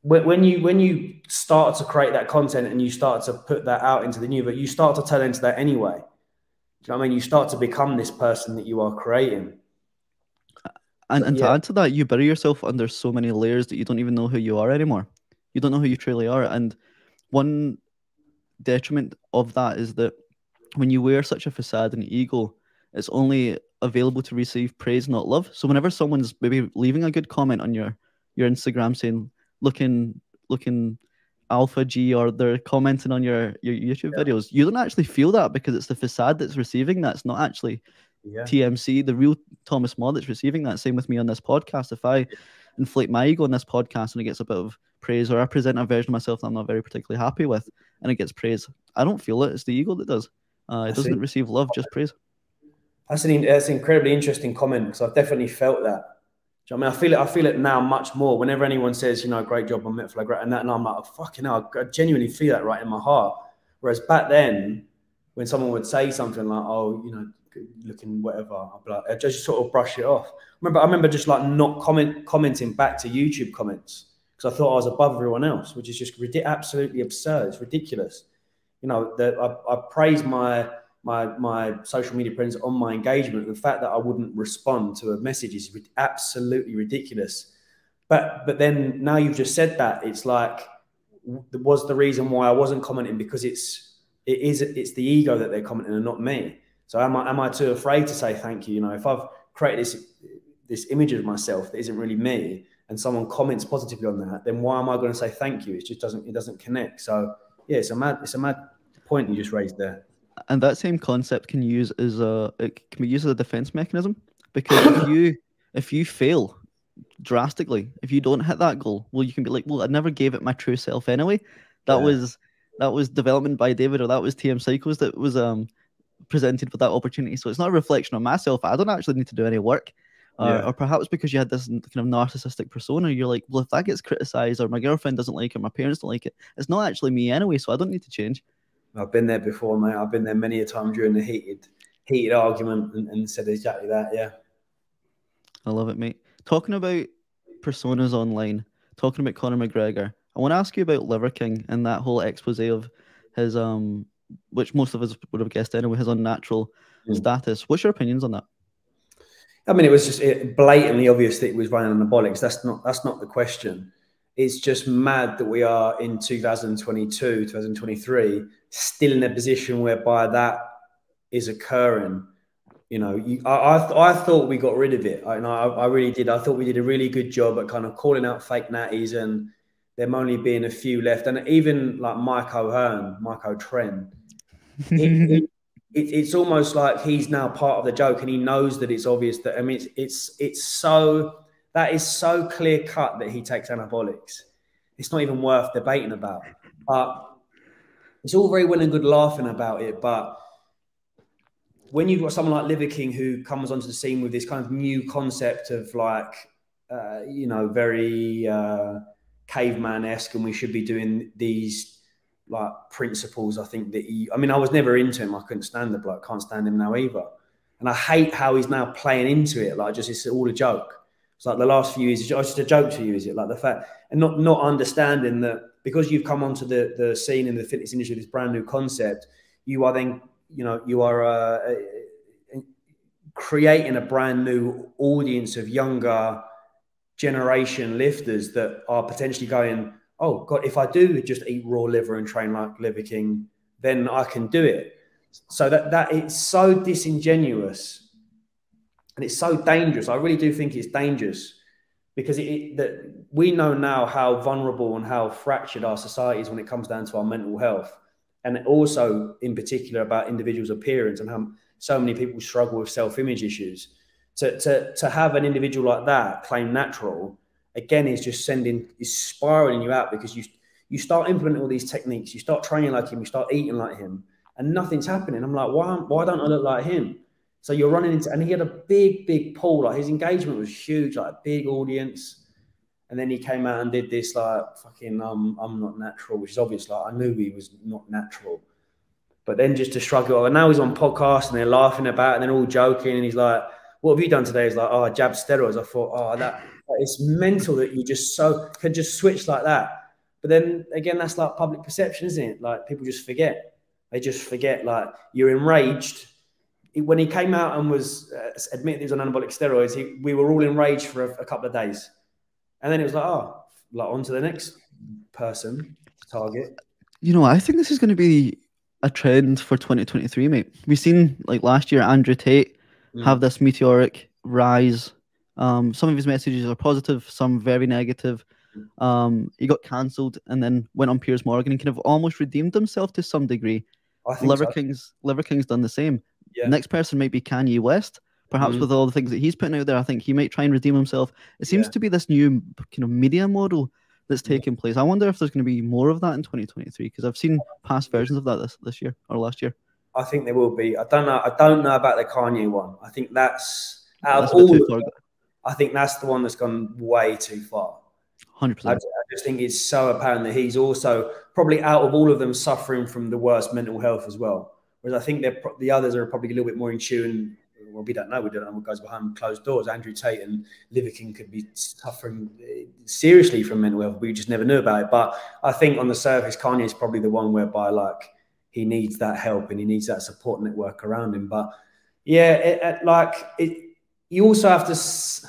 Speaker 1: when you start to create that content and you start to put that out into the new, but you start to turn into that anyway. Do you know what I mean? You start to become this person that you are creating.
Speaker 2: And to add to that, you bury yourself under so many layers that you don't even know who you are anymore. You don't know who you truly are. And one detriment of that is that when you wear such a facade and ego, it's only available to receive praise, not love. So whenever someone's maybe leaving a good comment on your Instagram saying, looking alpha G, or they're commenting on your YouTube videos, you don't actually feel that, because it's the facade that's receiving that. It's not actually TMC, the real Thomas Maw, that's receiving that. Same with me on this podcast. If I inflate my ego on this podcast and it gets a bit of praise, or I present a version of myself that I'm not very particularly happy with and it gets praise, I don't feel it. It's the ego that does. It doesn't receive love, just praise.
Speaker 1: That's an incredibly interesting comment, because I've definitely felt that. Do you know what I mean? I feel it now much more. Whenever anyone says, you know, great job on Metflow, and I'm like, oh, fucking hell, I genuinely feel that right in my heart. Whereas back then, when someone would say something like, oh, you know, looking whatever, I'd be like, I just sort of brush it off. I remember just like not commenting back to YouTube comments, because I thought I was above everyone else, which is just absolutely absurd. It's ridiculous. You know, I praise my social media presence on my engagement. The fact that I wouldn't respond to a message is absolutely ridiculous. But then now you've just said that, it's like, was the reason why I wasn't commenting because it's the ego that they're commenting and not me. So am I too afraid to say thank you? You know, if I've created this image of myself that isn't really me, and someone comments positively on that, then why am I going to say thank you? It just doesn't connect. So yeah, it's a mad point you just raised there.
Speaker 2: And that same concept can be used as a defense mechanism, because if you fail drastically, if you don't hit that goal, well, you can be like, well, I never gave it my true self anyway. That was development by David, or that was TMCycles that was presented with that opportunity. So it's not a reflection on myself. I don't actually need to do any work. Or perhaps because you had this kind of narcissistic persona, you're like, well, if that gets criticized, or my girlfriend doesn't like it, my parents don't like it, it's not actually me anyway, so I don't need to change.
Speaker 1: I've been there before, mate. I've been there many a time during the heated argument and said exactly that. Yeah.
Speaker 2: I love it, mate. Talking about personas online, talking about Conor McGregor, I want to ask you about Liver King and that whole expose of his, which most of us would have guessed anyway, his unnatural status. What's your opinions on that?
Speaker 1: I mean, it was just blatantly obvious that he was running anabolics. That's not the question. It's just mad that we are in 2022, 2023, still in a position whereby that is occurring. You know, I thought we got rid of it. I really did. I thought we did a really good job at kind of calling out fake natties, and there only being a few left. And even like Mike O'Tren, it's almost like he's now part of the joke, and he knows that it's obvious that, I mean, that is so clear cut that he takes anabolics. It's not even worth debating about. But it's all very well and good laughing about it, but when you've got someone like Liver King who comes onto the scene with this kind of new concept of like, you know, very caveman-esque, and we should be doing these like principles, I think that I mean, I was never into him. I couldn't stand the bloke. Can't stand him now either. And I hate how he's now playing into it. Like, just, it's all a joke. It's like the last few years, it's just a joke to you, is it? Like the fact, and not understanding that because you've come onto the scene in the fitness industry, this brand new concept, you are then, you know, you are creating a brand new audience of younger generation lifters that are potentially going, oh God, if I do just eat raw liver and train like Liver King, then I can do it. So that it's so disingenuous and it's so dangerous. I really do think it's dangerous, because that we know now how vulnerable and how fractured our society is when it comes down to our mental health, and also in particular about individuals' appearance and how so many people struggle with self-image issues. To have an individual like that claim natural, again, is just is spiraling you out, because you start implementing all these techniques, you start training like him, you start eating like him, and nothing's happening. I'm like, why don't I look like him? So you're running into, and he had a big pool, like his engagement was huge, like a big audience. And then he came out and did this like fucking I'm not natural, which is obvious. Like, I knew he was not natural, but then just to shrug it off. And now he's on podcasts and they're laughing about it and they're all joking. And he's like, "What have you done today?" He's like, "Oh, I jabbed steroids." I thought, oh, that it's mental that you just can just switch like that. But then again, that's like public perception, isn't it? Like, people just forget. They just forget. Like, you're enraged. When he came out and was admitted he was on anabolic steroids, we were all enraged for a couple of days. And then it was like, oh, like, on to the next person to target.
Speaker 2: You know, I think this is going to be a trend for 2023, mate. We've seen, like, last year, Andrew Tate have this meteoric rise. Some of his messages are positive, some very negative. He got cancelled and then went on Piers Morgan and kind of almost redeemed himself to some degree. Liver King's done the same. Yeah. Next person might be Kanye West. Perhaps with all the things that he's putting out there, I think he might try and redeem himself. It seems to be this new kind of media model that's taking place. I wonder if there's going to be more of that in 2023, because I've seen past versions of that this year or last year.
Speaker 1: I think there will be. I don't know about the Kanye one. I think that's out of all of them, I think that's the one that's gone way too far.
Speaker 2: 100%.
Speaker 1: I just think it's so apparent that he's also probably, out of all of them, suffering from the worst mental health as well. Whereas I think the others are probably a little bit more in tune. Well, we don't know. We don't know what goes behind closed doors. Andrew Tate and Liver King could be suffering seriously from mental health. We just never knew about it. But I think on the surface, Kanye is probably the one whereby, like, he needs that help and he needs that support network around him. But yeah, you also have to see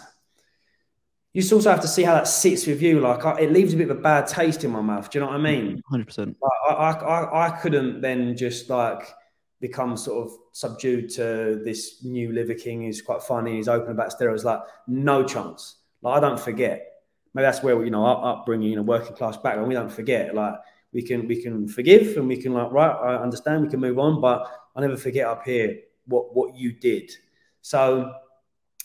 Speaker 1: how that sits with you. Like, it leaves a bit of a bad taste in my mouth. Do you know what I mean?
Speaker 2: 100%.
Speaker 1: I couldn't then just like become sort of subdued to this new Liver King. He's quite funny. He's open about steroids. Like, no chance. Like, I don't forget. Maybe that's where, you know, our upbringing, you know, working class background, we don't forget. Like, we can forgive and we can, like, right, I understand, we can move on, but I'll never forget up here what you did. So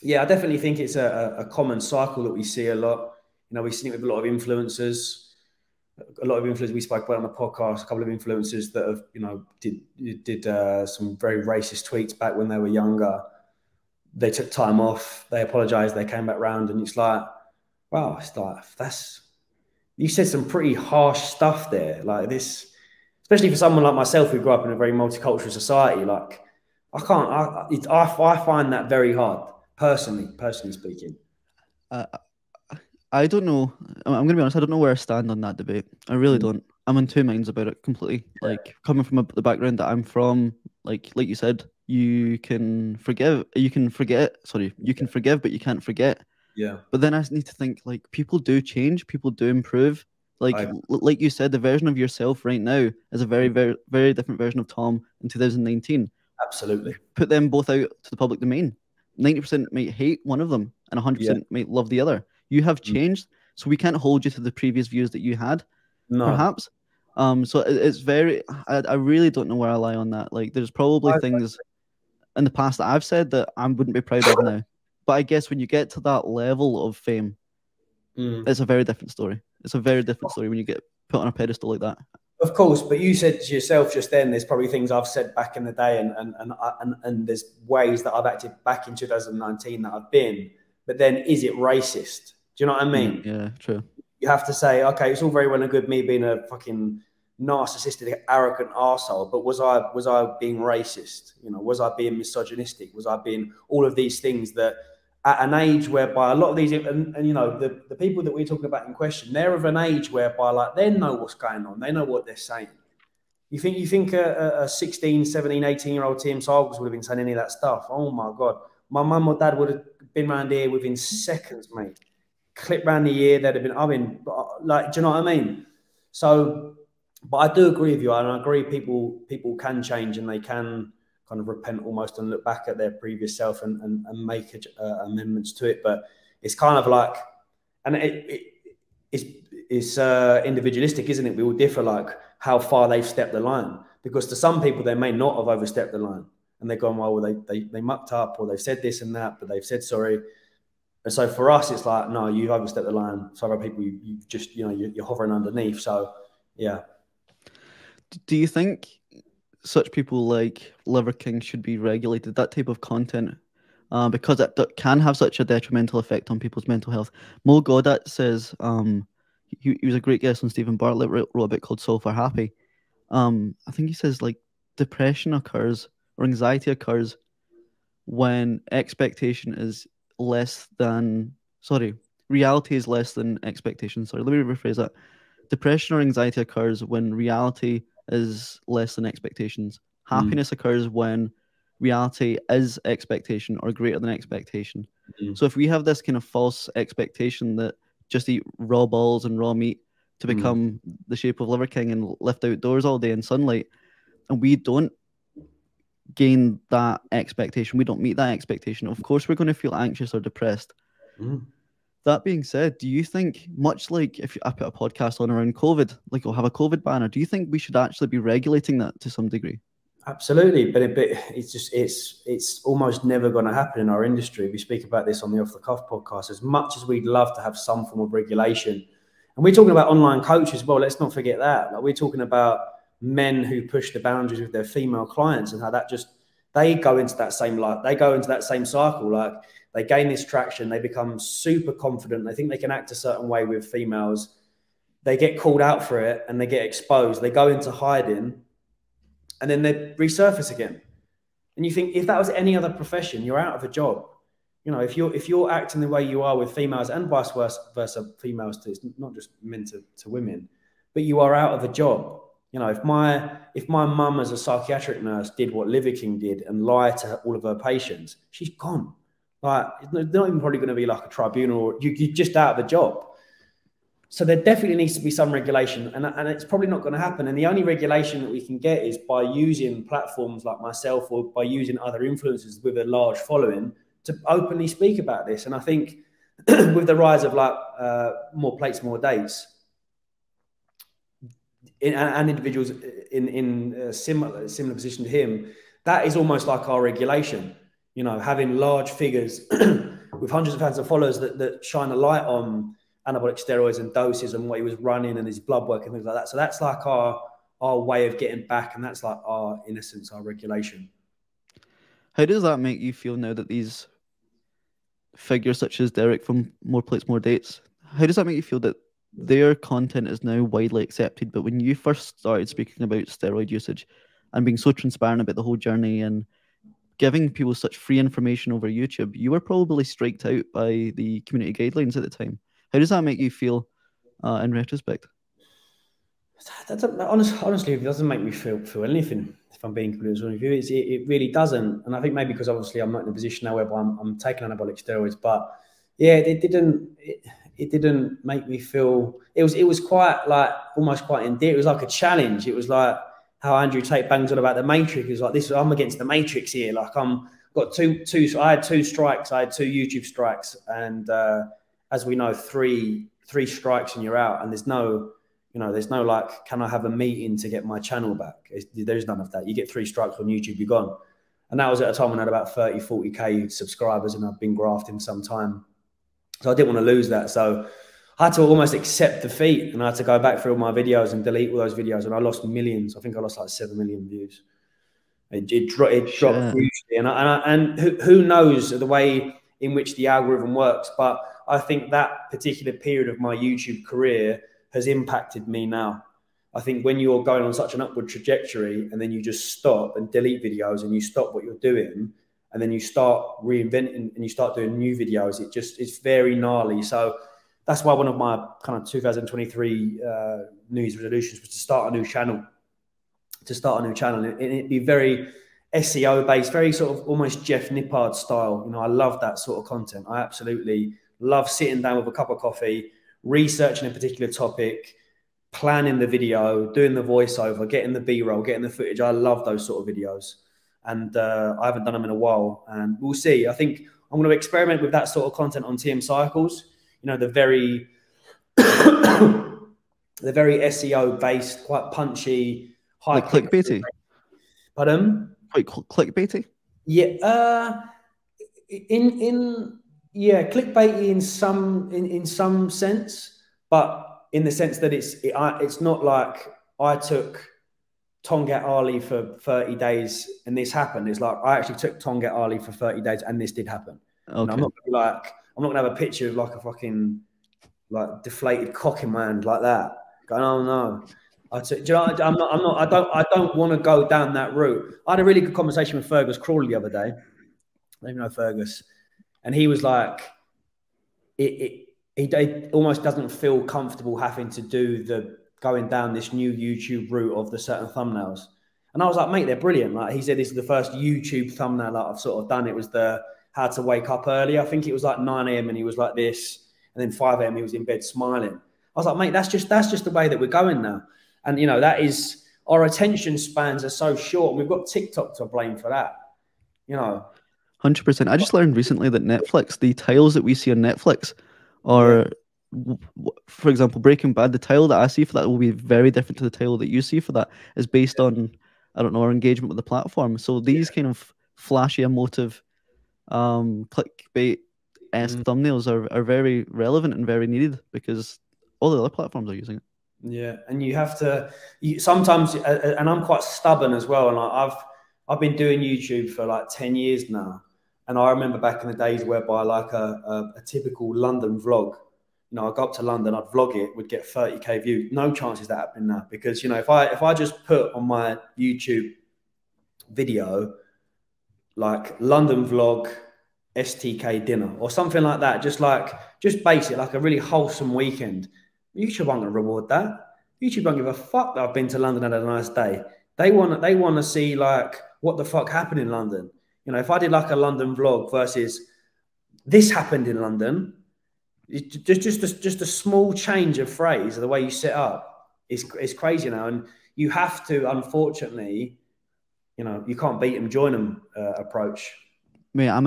Speaker 1: yeah, I definitely think it's a common cycle that we see a lot. You know, we've seen it with a lot of influencers. A lot of influencers we spoke about on the podcast, a couple of influencers that have, you know, did some very racist tweets back when they were younger. They took time off, they apologized, they came back round, and it's like, wow, it's like, you said some pretty harsh stuff there. Like, this, especially for someone like myself who grew up in a very multicultural society, like, I find that very hard, personally speaking.
Speaker 2: I don't know. I'm going to be honest. I don't know where I stand on that debate. I really don't. I'm in two minds about it completely. Yeah. Like, coming from the background that I'm from, like you said, you can forgive, but you can't forget.
Speaker 1: Yeah.
Speaker 2: But then I need to think, like, people do change, people do improve. Like you said, the version of yourself right now is a very, very, very different version of Tom in 2019.
Speaker 1: Absolutely.
Speaker 2: Put them both out to the public domain. 90% might hate one of them and 100% might love the other. You have changed. So we can't hold you to the previous views that you had, perhaps. So it's very, I really don't know where I lie on that. Like, there's probably things in the past that I've said that I wouldn't be proud of now. But I guess when you get to that level of fame, it's a very different story. It's a very different story when you get put on a pedestal like that.
Speaker 1: Of course, but you said to yourself just then, there's probably things I've said back in the day, and there's ways that I've acted back in 2019 that I've been. But then, is it racist? Do you know what I mean?
Speaker 2: Yeah, true.
Speaker 1: You have to say, okay, it's all very well and good me being a fucking narcissistic, arrogant arsehole, but was I being racist? You know, was I being misogynistic? Was I being all of these things that at an age whereby a lot of these, and you know, the people that we're talking about in question, they're of an age whereby like they know what's going on, they know what they're saying. You think a 16, 17, 18-year-old TMCycles would have been saying any of that stuff? Oh my God. My mum or dad would have been around here within seconds, mate. Clip round the ear, they'd have been, like, do you know what I mean? So, but I do agree with you, and I agree people can change and they can kind of repent almost and look back at their previous self and make amendments to it. But it's kind of like, and it's individualistic, isn't it? We all differ, like how far they've stepped the line, because to some people they may not have overstepped the line and they're going, well, they mucked up, or they've said this and that, but they've said sorry. And so for us, it's like, no, you've overstepped the line. So other people, you just, you know, you're hovering underneath. So, yeah.
Speaker 2: Do you think such people like Liver King should be regulated, that type of content, because it can have such a detrimental effect on people's mental health? Mo Godat says, he was a great guest on Stephen Bartlett, wrote a book called Soul for Happy. I think he says like depression occurs or anxiety occurs when expectation is less than, reality is less than expectation. Sorry, let me rephrase that. Depression or anxiety occurs when reality is less than expectations. Happiness occurs when reality is expectation or greater than expectation. So if we have this kind of false expectation that just eat raw balls and raw meat to become the shape of Liver King and lift outdoors all day in sunlight, and we don't gain that expectation, we don't meet that expectation, of course we're going to feel anxious or depressed. That being said, do you think, much like if I put a podcast on around COVID, like we'll have a COVID banner, do you think we should actually be regulating that to some degree?
Speaker 1: Absolutely, but it's just it's almost never going to happen in our industry. We speak about this on the Off the Cuff podcast. As much as we'd love to have some form of regulation, and we're talking about online coaches as well. Let's not forget that. Like, we're talking about men who push the boundaries with their female clients, and how that just, they go into that same cycle. Like, they gain this traction, they become super confident, they think they can act a certain way with females, they get called out for it and they get exposed, they go into hiding, and then they resurface again. And you think, if that was any other profession, you're out of a job. You know, if you're acting the way you are with females and vice versa, females too, it's not just men to women, but you are out of a job. You know, if my mum as a psychiatric nurse did what Liver King did and lied to all of her patients, she's gone. Like, there's not even probably going to be like a tribunal, or you're just out of a job. So there definitely needs to be some regulation, and it's probably not going to happen. And the only regulation that we can get is by using platforms like myself, or by using other influencers with a large following to openly speak about this. And I think with the rise of like more plates, more dates, and individuals in a similar position to him, that is almost like our regulation. You know, having large figures with hundreds of thousands of followers that shine a light on anabolic steroids and doses and what he was running and his blood work and things like that. So that's like our way of getting back, and that's like our, in essence, our regulation.
Speaker 2: How does that make you feel now that these figures such as Derek from More Plates, More Dates, how does that make you feel that their content is now widely accepted, but when you first started speaking about steroid usage and being so transparent about the whole journey and giving people such free information over YouTube, you were probably striked out by the community guidelines at the time? How does that make you feel in retrospect?
Speaker 1: Honestly, it doesn't make me feel anything, if I'm being completely honest with you. It really doesn't. And I think maybe because obviously I'm not in a position now where I'm taking anabolic steroids, but yeah, it didn't make me feel, it was quite like, almost quite endearing. It was like a challenge. It was like how Andrew Tate bangs on about the Matrix. It was like, this, I'm against the Matrix here. Like, I had two strikes. I had 2 YouTube strikes, and as we know, three 3 strikes and you're out, and there's no, you know, there's no like, can I have a meeting to get my channel back? There's none of that. You get 3 strikes on YouTube, you're gone. And that was at a time when I had about 30, 40K subscribers, and I've been grafting some time. So I didn't want to lose that. So I had to almost accept defeat, and I had to go back through all my videos and delete all those videos. And I lost millions. I think I lost like 7 million views. It dropped hugely. And who knows the way in which the algorithm works. But I think that particular period of my YouTube career has impacted me now. I think when you're going on such an upward trajectory and then you just stop and delete videos and you stop what you're doing and then you start reinventing and you start doing new videos, it's very gnarly. So that's why one of my kind of 2023 New Year's resolutions was to start a new channel. And it'd be very SEO based, very sort of almost Jeff Nippard style. You know, I love that sort of content. I absolutely love sitting down with a cup of coffee, researching a particular topic, planning the video, doing the voiceover, getting the B-roll, getting the footage. I love those sort of videos. And I haven't done them in a while. And we'll see. I think I'm going to experiment with that sort of content on TMCycles. You know, the very SEO based, quite punchy, high
Speaker 2: like clickbaity.
Speaker 1: Pardon?
Speaker 2: Quite clickbaity.
Speaker 1: Yeah. Clickbaity in some sense, but in the sense that it's not like I took Tongat Ali for 30 days and this happened. It's like I actually took Tongat Ali for 30 days and this did happen. Okay. I'm not going to have a picture of like a fucking like deflated cock in my hand like that. Going, oh no. I don't want to go down that route. I had a really good conversation with Fergus Crawley the other day. I don't even know Fergus. And he was like, he almost doesn't feel comfortable having to do going down this new YouTube route of the certain thumbnails. And I was like, mate, they're brilliant. Like he said, this is the first YouTube thumbnail that I've sort of done. It was the how to wake up early. I think it was like 9 a.m. and he was like this. And then 5 a.m. he was in bed smiling. I was like, mate, that's just the way that we're going now. And, you know, that is, our attention spans are so short. And we've got TikTok to blame for that, you know.
Speaker 2: 100%. I just learned recently that Netflix, the titles that we see on Netflix are, for example, Breaking Bad, the title that I see for that will be very different to the title that you see for that. Is based on, I don't know, our engagement with the platform. So these kind of flashy, emotive, clickbait thumbnails are very relevant and very needed because all the other platforms are using it.
Speaker 1: Yeah, and you have to sometimes, and I'm quite stubborn as well. And I've been doing YouTube for like 10 years now, and I remember back in the days whereby like a typical London vlog, you know, I'd go up to London, I'd vlog it, would get 30K views. No chances that happening now because, you know, if I just put on my YouTube video like London vlog, STK dinner or something like that, just basic, like a really wholesome weekend, YouTube aren't going to reward that. YouTube don't give a fuck that I've been to London and had a nice day. They want to see like what the fuck happened in London. You know, if I did like a London vlog versus this happened in London, just a small change of phrase, the way you set up, is crazy now. And you have to, unfortunately, you know, you can't beat them, join them approach.
Speaker 2: Mate, I'm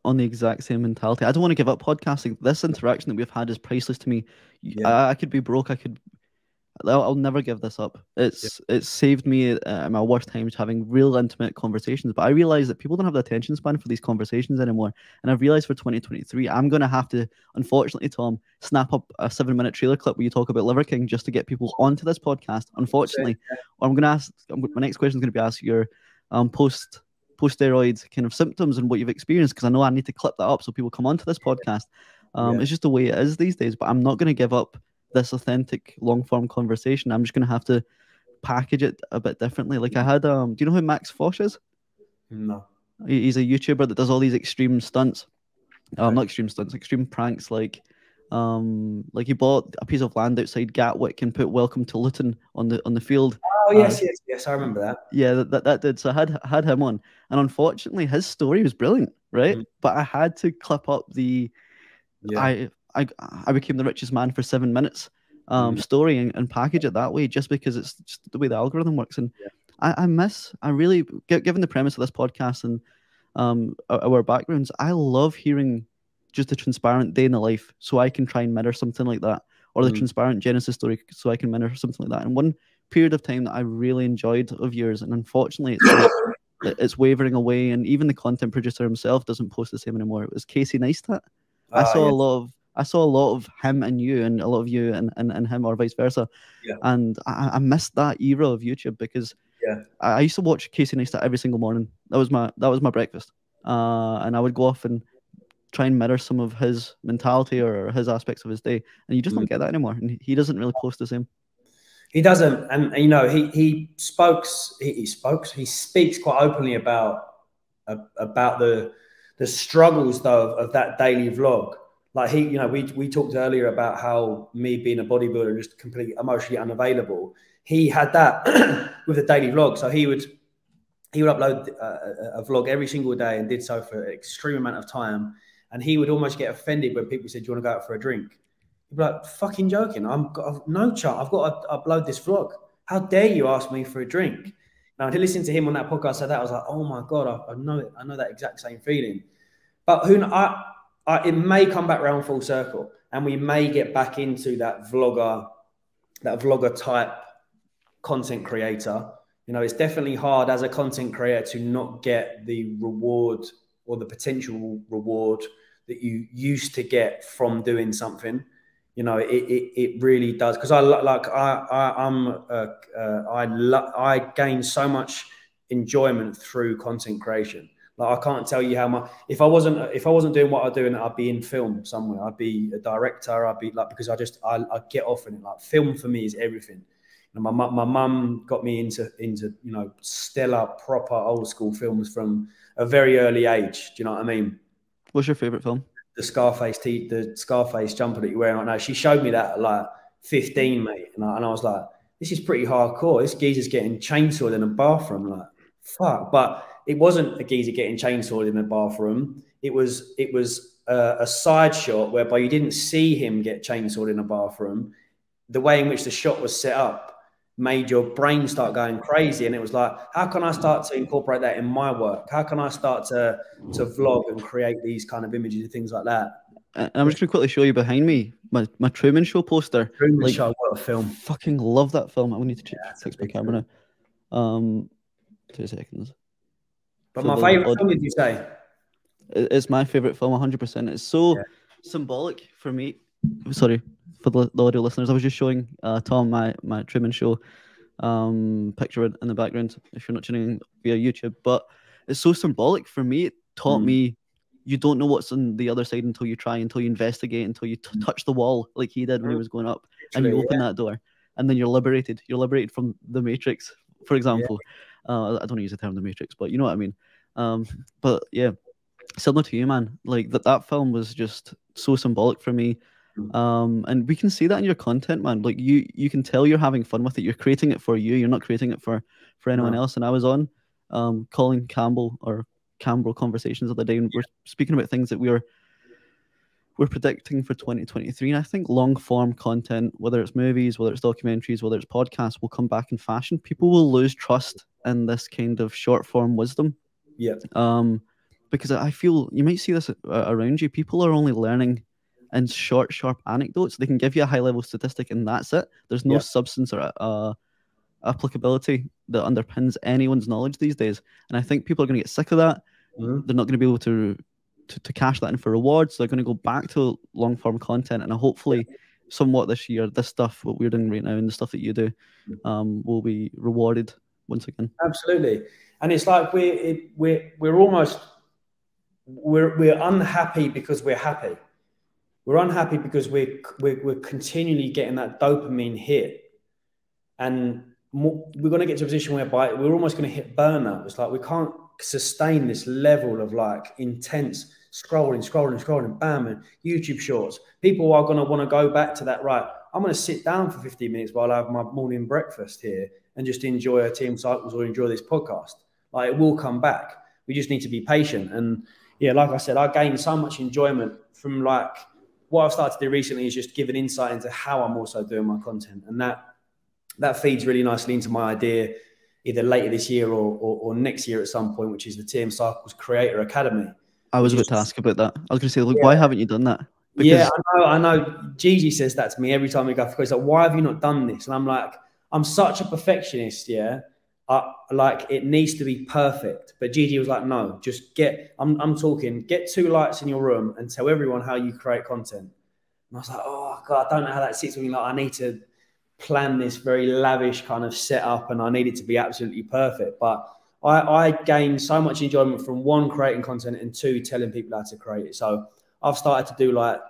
Speaker 2: on the exact same mentality. I don't want to give up podcasting. This interaction that we've had is priceless to me. Yeah. I could be broke. I'll never give this up. It's saved me at my worst times having real intimate conversations. But I realize that people don't have the attention span for these conversations anymore. And I've realized for 2023, I'm going to have to, unfortunately, Tom, snap up a 7-minute trailer clip where you talk about Liver King just to get people onto this podcast. Unfortunately, or I'm going to ask. My next question is going to be ask your post-steroid kind of symptoms and what you've experienced, because I know I need to clip that up so people come onto this podcast. It's just the way it is these days, but I'm not going to give up this authentic long-form conversation. I'm just going to have to package it a bit differently. Like I had, do you know who Max Fosh is?
Speaker 1: No.
Speaker 2: He's a YouTuber that does all these extreme stunts. Not extreme stunts, extreme pranks. Like he bought a piece of land outside Gatwick and put "Welcome to Luton" on the field.
Speaker 1: Oh yes, I remember that.
Speaker 2: Yeah, that did. So I had him on, and unfortunately, his story was brilliant, right? But I had to clip up the. Yeah. I became the richest man for 7 minutes story and package it that way, just because it's just the way the algorithm works. And I really, given the premise of this podcast and our backgrounds, I love hearing just a transparent day in the life, so I can try and mirror something like that or the transparent Genesis story, So I Can Win, or something like that. And one period of time that I really enjoyed of yours, and unfortunately it's wavering away, and even the content producer himself doesn't post the same anymore. It was Casey Neistat. I saw a lot of him and you, and a lot of you and him, or vice versa.
Speaker 1: Yeah.
Speaker 2: And I missed that era of YouTube, because I used to watch Casey Neistat every single morning. That was my breakfast. And I would go off and try and mirror some of his mentality or his aspects of his day. And you just don't get that anymore. And he doesn't really post the same.
Speaker 1: He doesn't, and you know, he speaks quite openly about the struggles though of that daily vlog. Like you know, we talked earlier about how me being a bodybuilder is completely emotionally unavailable. He had that with the daily vlog, so he would upload a vlog every single day and did so for an extreme amount of time. And he would almost get offended when people said, "Do you want to go out for a drink?" He'd be like, "Fucking joking! I've no chance. I've got to upload this vlog. How dare you ask me for a drink?" Now, to listen to him on that podcast say that, I was like, "Oh my god, I know it. I know that exact same feeling." But it may come back round full circle, and we may get back into that vlogger type content creator. You know, it's definitely hard as a content creator to not get the reward or the potential reward that you used to get from doing something. You know, it really does, because I gain so much enjoyment through content creation. Like, I can't tell you how much. If I wasn't doing what I do, and I'd be in film somewhere, I'd be a director. I'd be like, because I get off in it. Like, film for me is everything. And my mum got me into you know, stellar, proper old school films from a very early age. Do you know what I mean?
Speaker 2: What's your favorite film?
Speaker 1: The Scarface jumper that you're wearing right now. She showed me that at like 15, mate, and I was like, this is pretty hardcore. This geezer's getting chainsawed in a bathroom, like, fuck. But it wasn't a geezer getting chainsawed in a bathroom. It was a side shot whereby you didn't see him get chainsawed in a bathroom. The way in which the shot was set up made your brain start going crazy. And it was like, how can I start to incorporate that in my work? How can I start to vlog and create these kind of images and things like that?
Speaker 2: And I'm just going to quickly show you behind me my Truman Show poster.
Speaker 1: Truman Show, what a film.
Speaker 2: Fucking love that film. I need to fix my camera now. 2 seconds.
Speaker 1: But my favourite film, did you say?
Speaker 2: It's my favourite film, 100%. It's so symbolic for me. Sorry. For the audio listeners, I was just showing Tom my Truman Show picture in the background, if you're not tuning in via YouTube. But it's so symbolic for me. It taught me you don't know what's on the other side until you try, until you investigate, until you touch the wall like he did when he was going up. Literally, and you open that door, and then you're liberated. You're liberated from the Matrix, for example. I don't use the term the Matrix, but you know what I mean. But yeah, similar to you, man. Like that film was just so symbolic for me. And we can see that in your content, man. Like you can tell you're having fun with it. You're creating it for you. You're not creating it for anyone else. And I was on Colin Campbell or Campbell Conversations the other day, and we're speaking about things that we're predicting for 2023. And I think long form content, whether it's movies, whether it's documentaries, whether it's podcasts, will come back in fashion. People will lose trust in this kind of short form wisdom.
Speaker 1: Yeah.
Speaker 2: Because I feel you might see this around you. People are only learning and short, sharp anecdotes. They can give you a high-level statistic, and that's it. There's no substance or applicability that underpins anyone's knowledge these days. And I think people are going to get sick of that. They're not going to be able to cash that in for rewards. So they're going to go back to long-form content, and hopefully, somewhat this year, this stuff, what we're doing right now, and the stuff that you do, will be rewarded once again.
Speaker 1: Absolutely. And it's like we're unhappy because we're happy. We're unhappy because we're continually getting that dopamine hit, and we're going to get to a position whereby we're almost going to hit burnout. It's like we can't sustain this level of like intense scrolling, bam, and YouTube shorts. People are going to want to go back to that. Right, I'm going to sit down for 15 minutes while I have my morning breakfast here and just enjoy a TMCycles or enjoy this podcast. Like, it will come back. We just need to be patient. And yeah, like I said, I gained so much enjoyment from like. What I've started to do recently is just give an insight into how I'm also doing my content. And that feeds really nicely into my idea either later this year or next year at some point, which is the TMCycles Creator Academy.
Speaker 2: I was about to ask about that. I was going to say, look, why haven't you done that?
Speaker 1: Because I know. Gigi says that to me every time we go for. He's like, "Why have you not done this?" And I'm like, "I'm such a perfectionist. Yeah, like it needs to be perfect." But Gigi was like, "No, just get." I'm talking. Get 2 lights in your room and tell everyone how you create content. And I was like, "Oh God, I don't know how that sits with me. Like, I need to plan this very lavish kind of setup, and I need it to be absolutely perfect." But I gained so much enjoyment from 1, creating content, and 2, telling people how to create it. So I've started to do like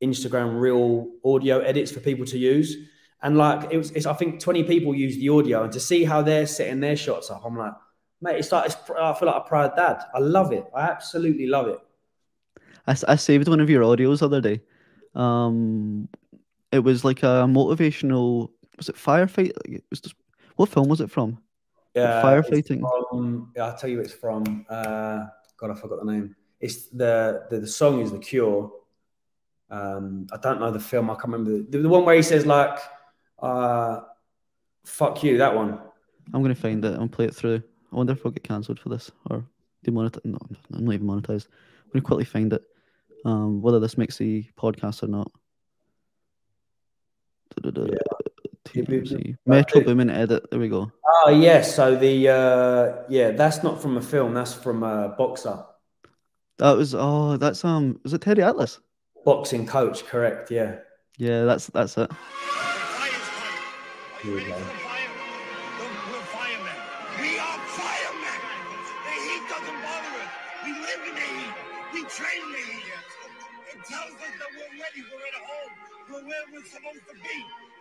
Speaker 1: Instagram reel audio edits for people to use. And like, it's I think 20 people use the audio, and to see how they're setting their shots up, I'm like, mate, it's like, I feel like a proud dad. I love it. I absolutely love it.
Speaker 2: I saved one of your audios the other day. It was like a motivational, was it firefight? It was just, what film was it from? Firefighting.
Speaker 1: I'll tell you it's from. God, I forgot the name. It's the song is The Cure. I don't know the film. I can't remember the one where he says like, "Fuck you." That one.
Speaker 2: I'm gonna find it and play it through. I wonder if I'll get cancelled for this or demonetized. No, I'm not even monetized. I'm gonna quickly find it. Whether this makes the podcast or not. TMC. Metro Boomin edit. There we go.
Speaker 1: Oh yes. So that's not from a film. That's from a boxer.
Speaker 2: That was was it Teddy Atlas?
Speaker 1: Boxing coach, correct? Yeah.
Speaker 2: Yeah, that's it.
Speaker 1: Here we go.
Speaker 3: We're firemen. We are firemen. The heat doesn't bother us. We live in the heat. We train in the heat. It tells us that we're ready. We're at home. We're where we're supposed to be.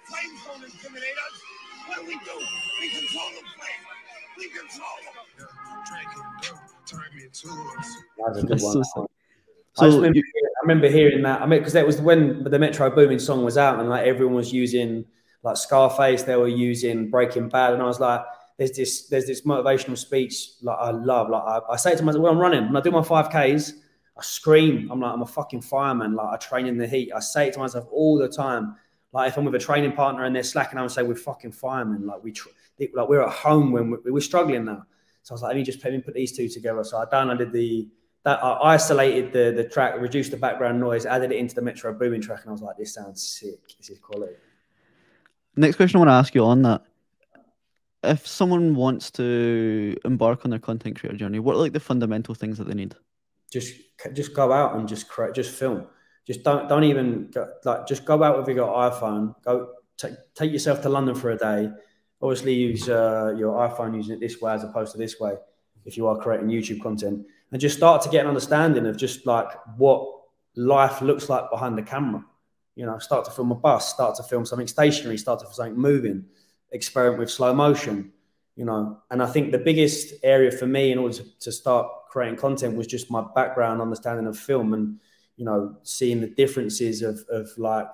Speaker 3: Flames don't intimidate us. What do? We control the flame. We control them.
Speaker 1: That's a good one. So I remember hearing that. I mean, because that was when the Metro Boomin song was out, and like everyone was using like Scarface. They were using Breaking Bad, and I was like, "There's this motivational speech like I love." Like I say to myself when I'm running, when I do my 5Ks, I scream. I'm like, I'm a fucking fireman. Like I train in the heat. I say it to myself all the time. Like if I'm with a training partner and they're slacking, I would say we're fucking firemen. Like we're at home when we're struggling now. So I was like, let me put these 2 together. So I downloaded I isolated the track, reduced the background noise, added it into the Metro Boomin track, and I was like, this sounds sick. This is quality.
Speaker 2: Next question I want to ask you on that. If someone wants to embark on their content creator journey, what are like the fundamental things that they need?
Speaker 1: Just go out and just film. Just don't even just go out with your iPhone. Go take yourself to London for a day. Obviously, use your iPhone using it this way as opposed to this way if you are creating YouTube content, and just start to get an understanding of just like what life looks like behind the camera. You know, start to film a bus, start to film something stationary, start to film something moving, experiment with slow motion, you know. And I think the biggest area for me in order to start creating content was just my background understanding of film, and, you know, seeing the differences of like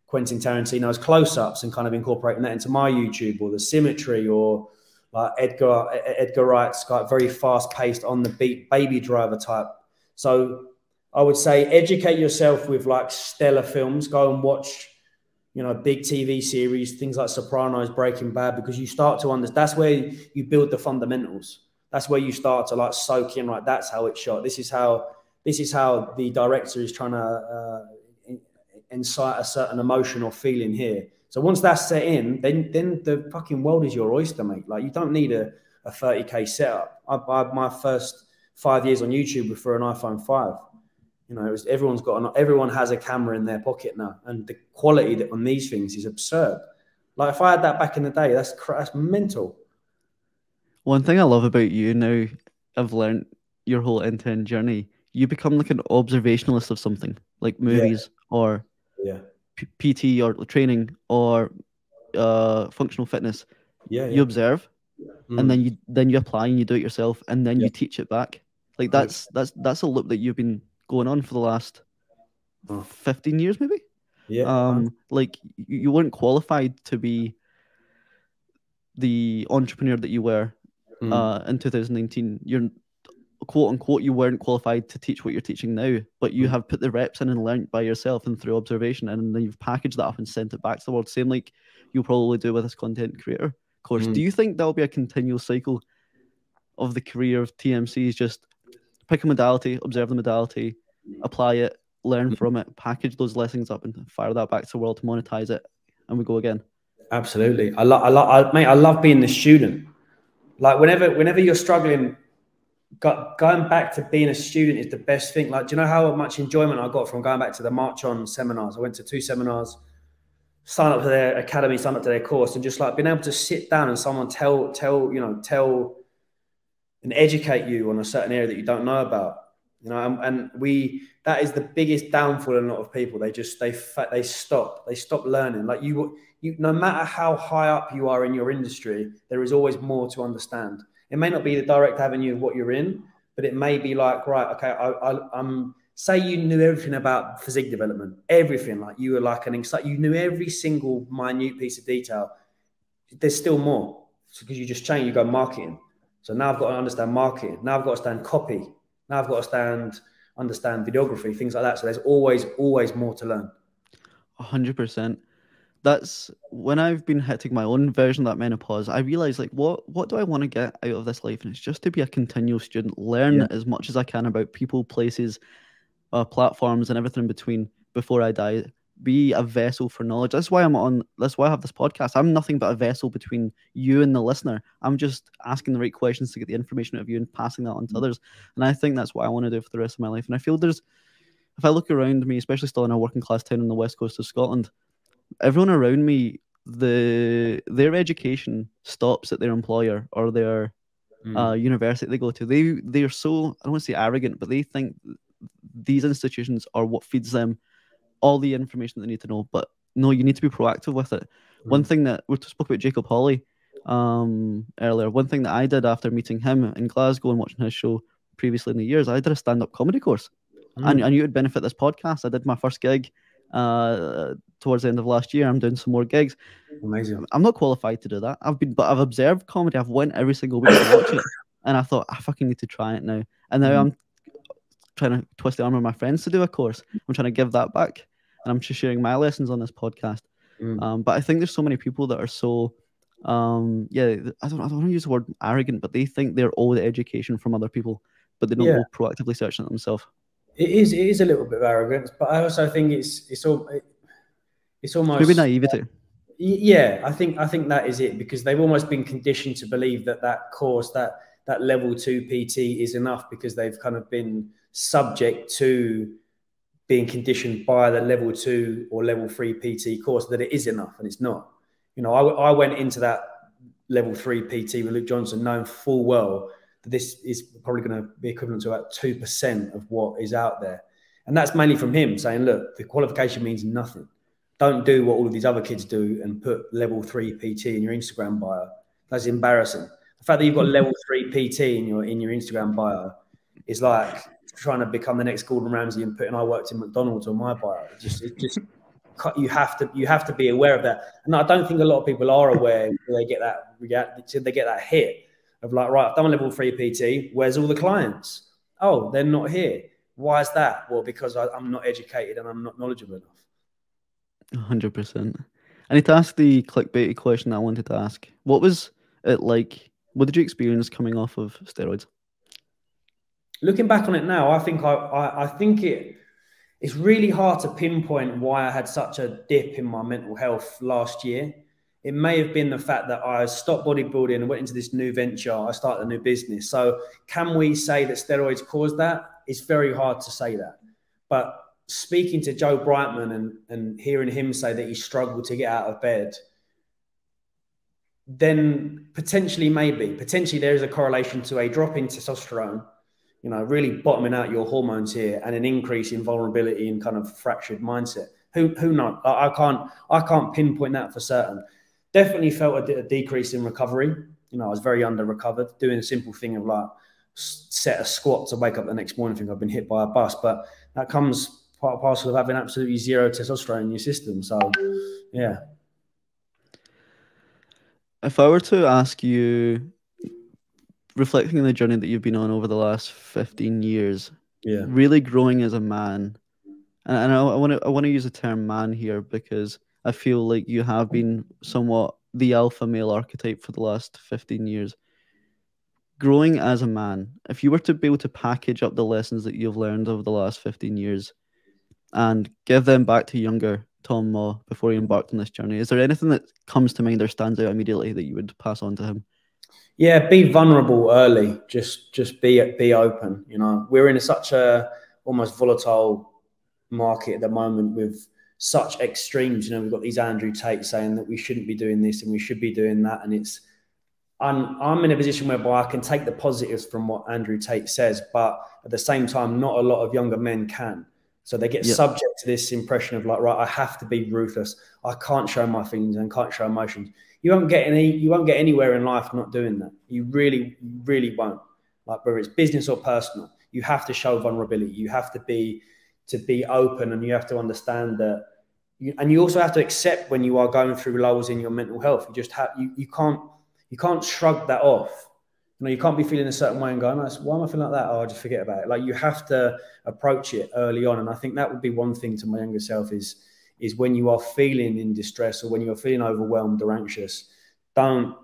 Speaker 1: Quentin Tarantino's close-ups and kind of incorporating that into my YouTube, or the symmetry, or like Edgar Wright's like very fast-paced, on the beat Baby Driver type. So I would say educate yourself with like stellar films. Go and watch, you know, big TV series, things like Sopranos, Breaking Bad, because you start to understand. That's where you build the fundamentals. That's where you start to like soak in, right? That's how it's shot. This is how the director is trying to incite a certain emotion or feeling here. So once that's set in, then the fucking world is your oyster, mate. Like you don't need a 30K setup. My first 5 years on YouTube were for an iPhone 5. You know, everyone has a camera in their pocket now, and the quality on these things is absurd. Like if I had that back in the day, that's mental.
Speaker 2: One thing I love about you now, I've learned your whole end-to-end journey. You become like an observationalist of something, like movies or PT or training or functional fitness. You observe, and then you apply and you do it yourself, and then you teach it back. Like that's a loop that you've been going on for the last 15 years, maybe. Like you weren't qualified to be the entrepreneur that you were in 2019. You're quote unquote, you weren't qualified to teach what you're teaching now, but you have put the reps in and learned by yourself and through observation, and then you've packaged that up and sent it back to the world, same like you'll probably do with this content creator course. Do you think that'll be a continual cycle of the career of TMC, is just pick a modality, observe the modality, apply it, learn from it, package those lessons up, and fire that back to the world to monetize it, and we go again.
Speaker 1: Absolutely. Mate, I love being the student. Like whenever you're struggling, going back to being a student is the best thing. Like, do you know how much enjoyment I got from going back to the March On seminars? I went to 2 seminars, signed up to their academy, signed up to their course, and just like being able to sit down and someone tell and educate you on a certain area that you don't know about. You know, and that is the biggest downfall in a lot of people. They stop learning. Like you, no matter how high up you are in your industry, there is always more to understand. It may not be the direct avenue of what you're in, but it may be like, right, okay, I'm say you knew everything about physique development, everything. Like you were like you knew every single minute piece of detail. There's still more because you just change. You go marketing. So now I've got to understand marketing. Now I've got to understand copy. Now I've got to understand videography, things like that. So there's always more to learn.
Speaker 2: 100%. That's when I've been hitting my own version of that menopause. I realized, like, what do I want to get out of this life? And it's just to be a continual student, learn as much as I can about people, places, platforms, and everything in between before I die. Be a vessel for knowledge. That's why that's why I have this podcast. I'm nothing but a vessel between you and the listener. I'm just asking the right questions to get the information out of you and passing that on to others. And I think that's what I want to do for the rest of my life. And I feel if I look around me, especially still in a working class town on the west coast of Scotland, everyone around me, their education stops at their employer or their university they go to. They're so, I don't want to say arrogant, but they think these institutions are what feeds them all the information they need to know. But no, you need to be proactive with it. One thing that we spoke about Jacob Hawley earlier, one thing that I did after meeting him in Glasgow and watching his show previously in the years, I did a stand-up comedy course. And I knew it would benefit this podcast. I did my first gig towards the end of last year. I'm doing some more gigs.
Speaker 1: Amazing.
Speaker 2: I'm not qualified to do that. But I've observed comedy. I've went every single week to watch it. And I thought, I fucking need to try it now. And now I'm trying to twist the arm of my friends to do a course. I'm trying to give that back. And I'm just sharing my lessons on this podcast. But I think there's so many people that are so, I don't want to use the word arrogant, but they think they're owed education from other people, but they don't go proactively searching it themselves. It
Speaker 1: is a little bit of arrogance, but I also think it's almost
Speaker 2: maybe naivety.
Speaker 1: Yeah, I think that is it, because they've almost been conditioned to believe that course, that level 2 PT is enough, because they've kind of been subject to being conditioned by the level 2 or level 3 PT course that it is enough, and it's not. You know, I went into that level 3 PT with Luke Johnson knowing full well that this is probably going to be equivalent to about 2% of what is out there. And that's mainly from him saying, look, the qualification means nothing. Don't do what all of these other kids do and put level 3 PT in your Instagram bio. That's embarrassing. The fact that you've got level 3 PT in your Instagram bio is like trying to become the next Gordon Ramsay and putting I worked in McDonald's on my bio. You have to be aware of that. And I don't think a lot of people are aware. They get that hit of like, right, I've done a level 3 PT. Where's all the clients? Oh, they're not here. Why is that? Well, because I'm not educated and I'm not knowledgeable enough.
Speaker 2: 100%. I need to ask the clickbaity question I wanted to ask. What was it like? What did you experience coming off of steroids?
Speaker 1: Looking back on it now, I think it's really hard to pinpoint why I had such a dip in my mental health last year. It may have been the fact that I stopped bodybuilding and went into this new venture. I started a new business. So can we say that steroids caused that? It's very hard to say that. But speaking to Joe Brightman and hearing him say that he struggled to get out of bed, then potentially there is a correlation to a drop in testosterone, you know, really bottoming out your hormones here, and an increase in vulnerability and kind of fractured mindset. Who knows? I can't pinpoint that for certain. Definitely felt a decrease in recovery. You know, I was very under recovered, doing a simple thing of like set a squat to wake up the next morning and think I've been hit by a bus. But that comes part and parcel of having absolutely zero testosterone in your system. So, yeah.
Speaker 2: If I were to ask you, reflecting on the journey that you've been on over the last 15 years, really growing as a man, and I want to use the term man here because I feel like you have been somewhat the alpha male archetype for the last 15 years. Growing as a man, if you were to be able to package up the lessons that you've learned over the last 15 years, and give them back to younger Tom Maw before he embarked on this journey, is there anything that comes to mind or stands out immediately that you would pass on to him?
Speaker 1: Yeah, be vulnerable early. Just be open. You know, we're in such a almost volatile market at the moment with such extremes. You know, we've got these Andrew Tate saying that we shouldn't be doing this and we should be doing that, and I'm in a position whereby I can take the positives from what Andrew Tate says, but at the same time, not a lot of younger men can. So they get subject to this impression of like, right, I have to be ruthless. I can't show my feelings and can't show emotions. You won't get anywhere in life not doing that. You really won't. Like whether it's business or personal, you have to show vulnerability. You have to be open, and you have to understand that. And you also have to accept when you are going through lows in your mental health. You just have you can't shrug that off. You know, you can't be feeling a certain way and go, no, why am I feeling like that? Oh, I'll just forget about it. Like you have to approach it early on. And I think that would be one thing to my younger self is when you are feeling in distress or when you're feeling overwhelmed or anxious, don't,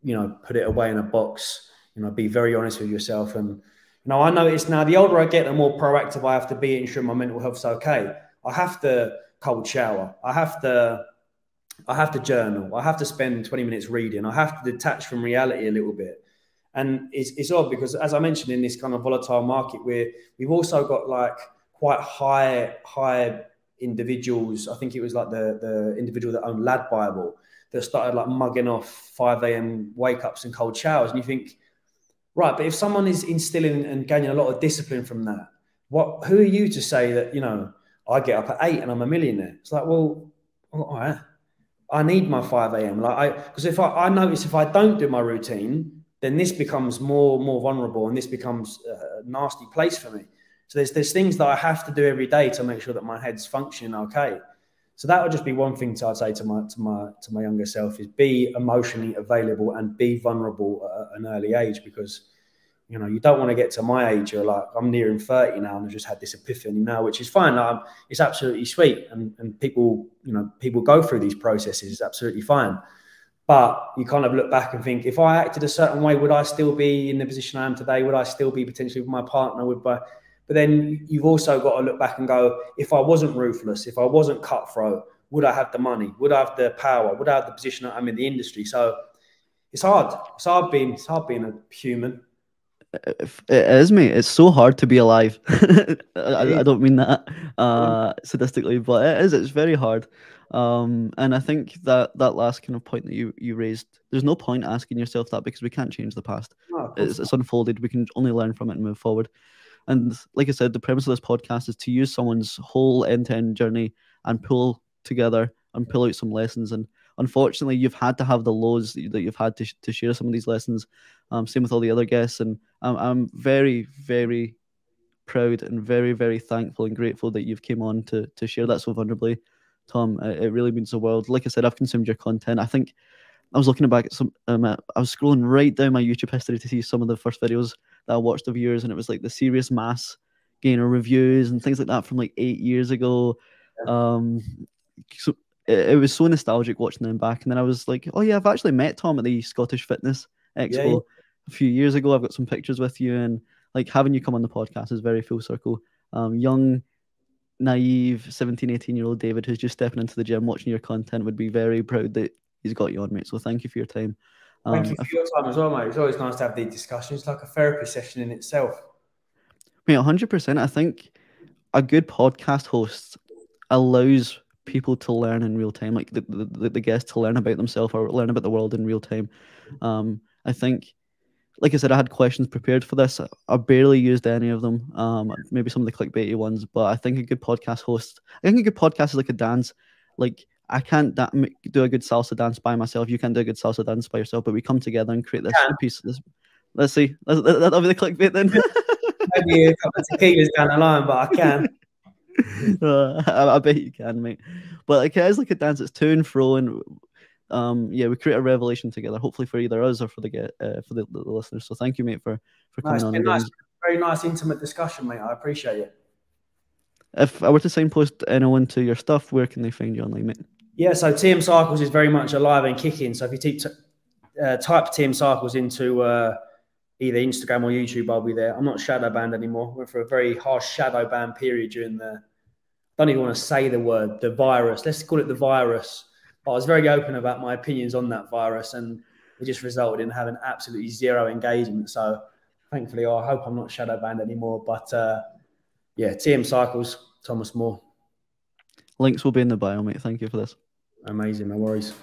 Speaker 1: you know, put it away in a box. You know, be very honest with yourself. And, you know, I notice now the older I get, the more proactive I have to be ensuring my mental health's okay. I have to cold shower. I have to journal. I have to spend 20 minutes reading. I have to detach from reality a little bit. And it's odd because, as I mentioned, in this kind of volatile market, we've also got like quite high individuals. I think it was like the individual that owned Lad Bible that started like mugging off 5 a.m. wake ups and cold showers. And you think, right, but if someone is instilling and gaining a lot of discipline from that, who are you to say that, you know, I get up at 8 and I'm a millionaire? It's like, well, all right, I need my 5 a.m. Because if I notice if I don't do my routine, then this becomes more vulnerable and this becomes a nasty place for me. So there's things that I have to do every day to make sure that my head's functioning okay. So that would just be one thing I'd say to my younger self is be emotionally available and be vulnerable at an early age, because, you know, you don't want to get to my age. You're like, I'm nearing 30 now and I've just had this epiphany now, which is fine. It's absolutely sweet. And people, you know, people go through these processes. It's absolutely fine. But you kind of look back and think, if I acted a certain way, would I still be in the position I am today? Would I still be potentially with my partner? But then you've also got to look back and go, if I wasn't ruthless, if I wasn't cutthroat, would I have the money? Would I have the power? Would I have the position that I'm in the industry? So it's hard. It's hard being a human.
Speaker 2: It is, mate. It's so hard to be alive. I don't mean that sadistically, but it is. It's very hard. And I think that last kind of point that you raised, there's no point asking yourself that because we can't change the past. No, it's unfolded. We can only learn from it and move forward. And like I said, the premise of this podcast is to use someone's whole end-to-end journey and pull together and pull out some lessons. And unfortunately, you've had to have the lows that you've had to share some of these lessons. Same with all the other guests. And I'm very, very proud and very, very thankful and grateful that you've came on to share that so vulnerably, Tom. It really means the world. Like I said, I've consumed your content. I think I was looking back at some, I was scrolling right down my YouTube history to see some of the first videos that I watched of yours, and it was like the serious mass gainer reviews and things like that from like 8 years ago. So it was so nostalgic watching them back. And then I was like, oh yeah, I've actually met Tom at the Scottish Fitness Expo a few years ago. I've got some pictures with you, and like having you come on the podcast is very full circle. Young, naive 17, 18-year-old David who's just stepping into the gym watching your content would be very proud that he's got you on, mate. So thank you for your time.
Speaker 1: Thank you for your time as well, mate. It's always nice to have these discussions. It's like a therapy session in itself.
Speaker 2: Mate, 100%. I think a good podcast host allows people to learn in real time, like the guests to learn about themselves or learn about the world in real time. I think, like I said, I had questions prepared for this. I barely used any of them. Maybe some of the clickbaity ones, but I think a good podcast host, I think a good podcast is like a dance. Like I can't do a good salsa dance by myself. You can't do a good salsa dance by yourself, but we come together and create this piece. Let's see. That'll be the clickbait then.
Speaker 1: Maybe a couple of tequilas down the line, but I can.
Speaker 2: I bet you can, mate. But like it is like a dance. It's to and fro, and we create a revelation together. Hopefully for either us or for the listeners. So thank you, mate, for coming on.
Speaker 1: Nice, very nice, intimate discussion, mate. I appreciate it.
Speaker 2: If I were to signpost anyone to your stuff, where can they find you online, mate?
Speaker 1: Yeah, so TMCycles is very much alive and kicking. So if you type TMCycles into either Instagram or YouTube, I'll be there. I'm not shadow banned anymore. Went for a very harsh shadow ban period during the don't even want to say the word, the virus. Let's call it the virus. But I was very open about my opinions on that virus, and it just resulted in having absolutely zero engagement. So thankfully, I hope I'm not shadow banned anymore. But yeah, TMCycles, Thomas Maw.
Speaker 2: Links will be in the bio, mate. Thank you for this.
Speaker 1: Amazing, no worries.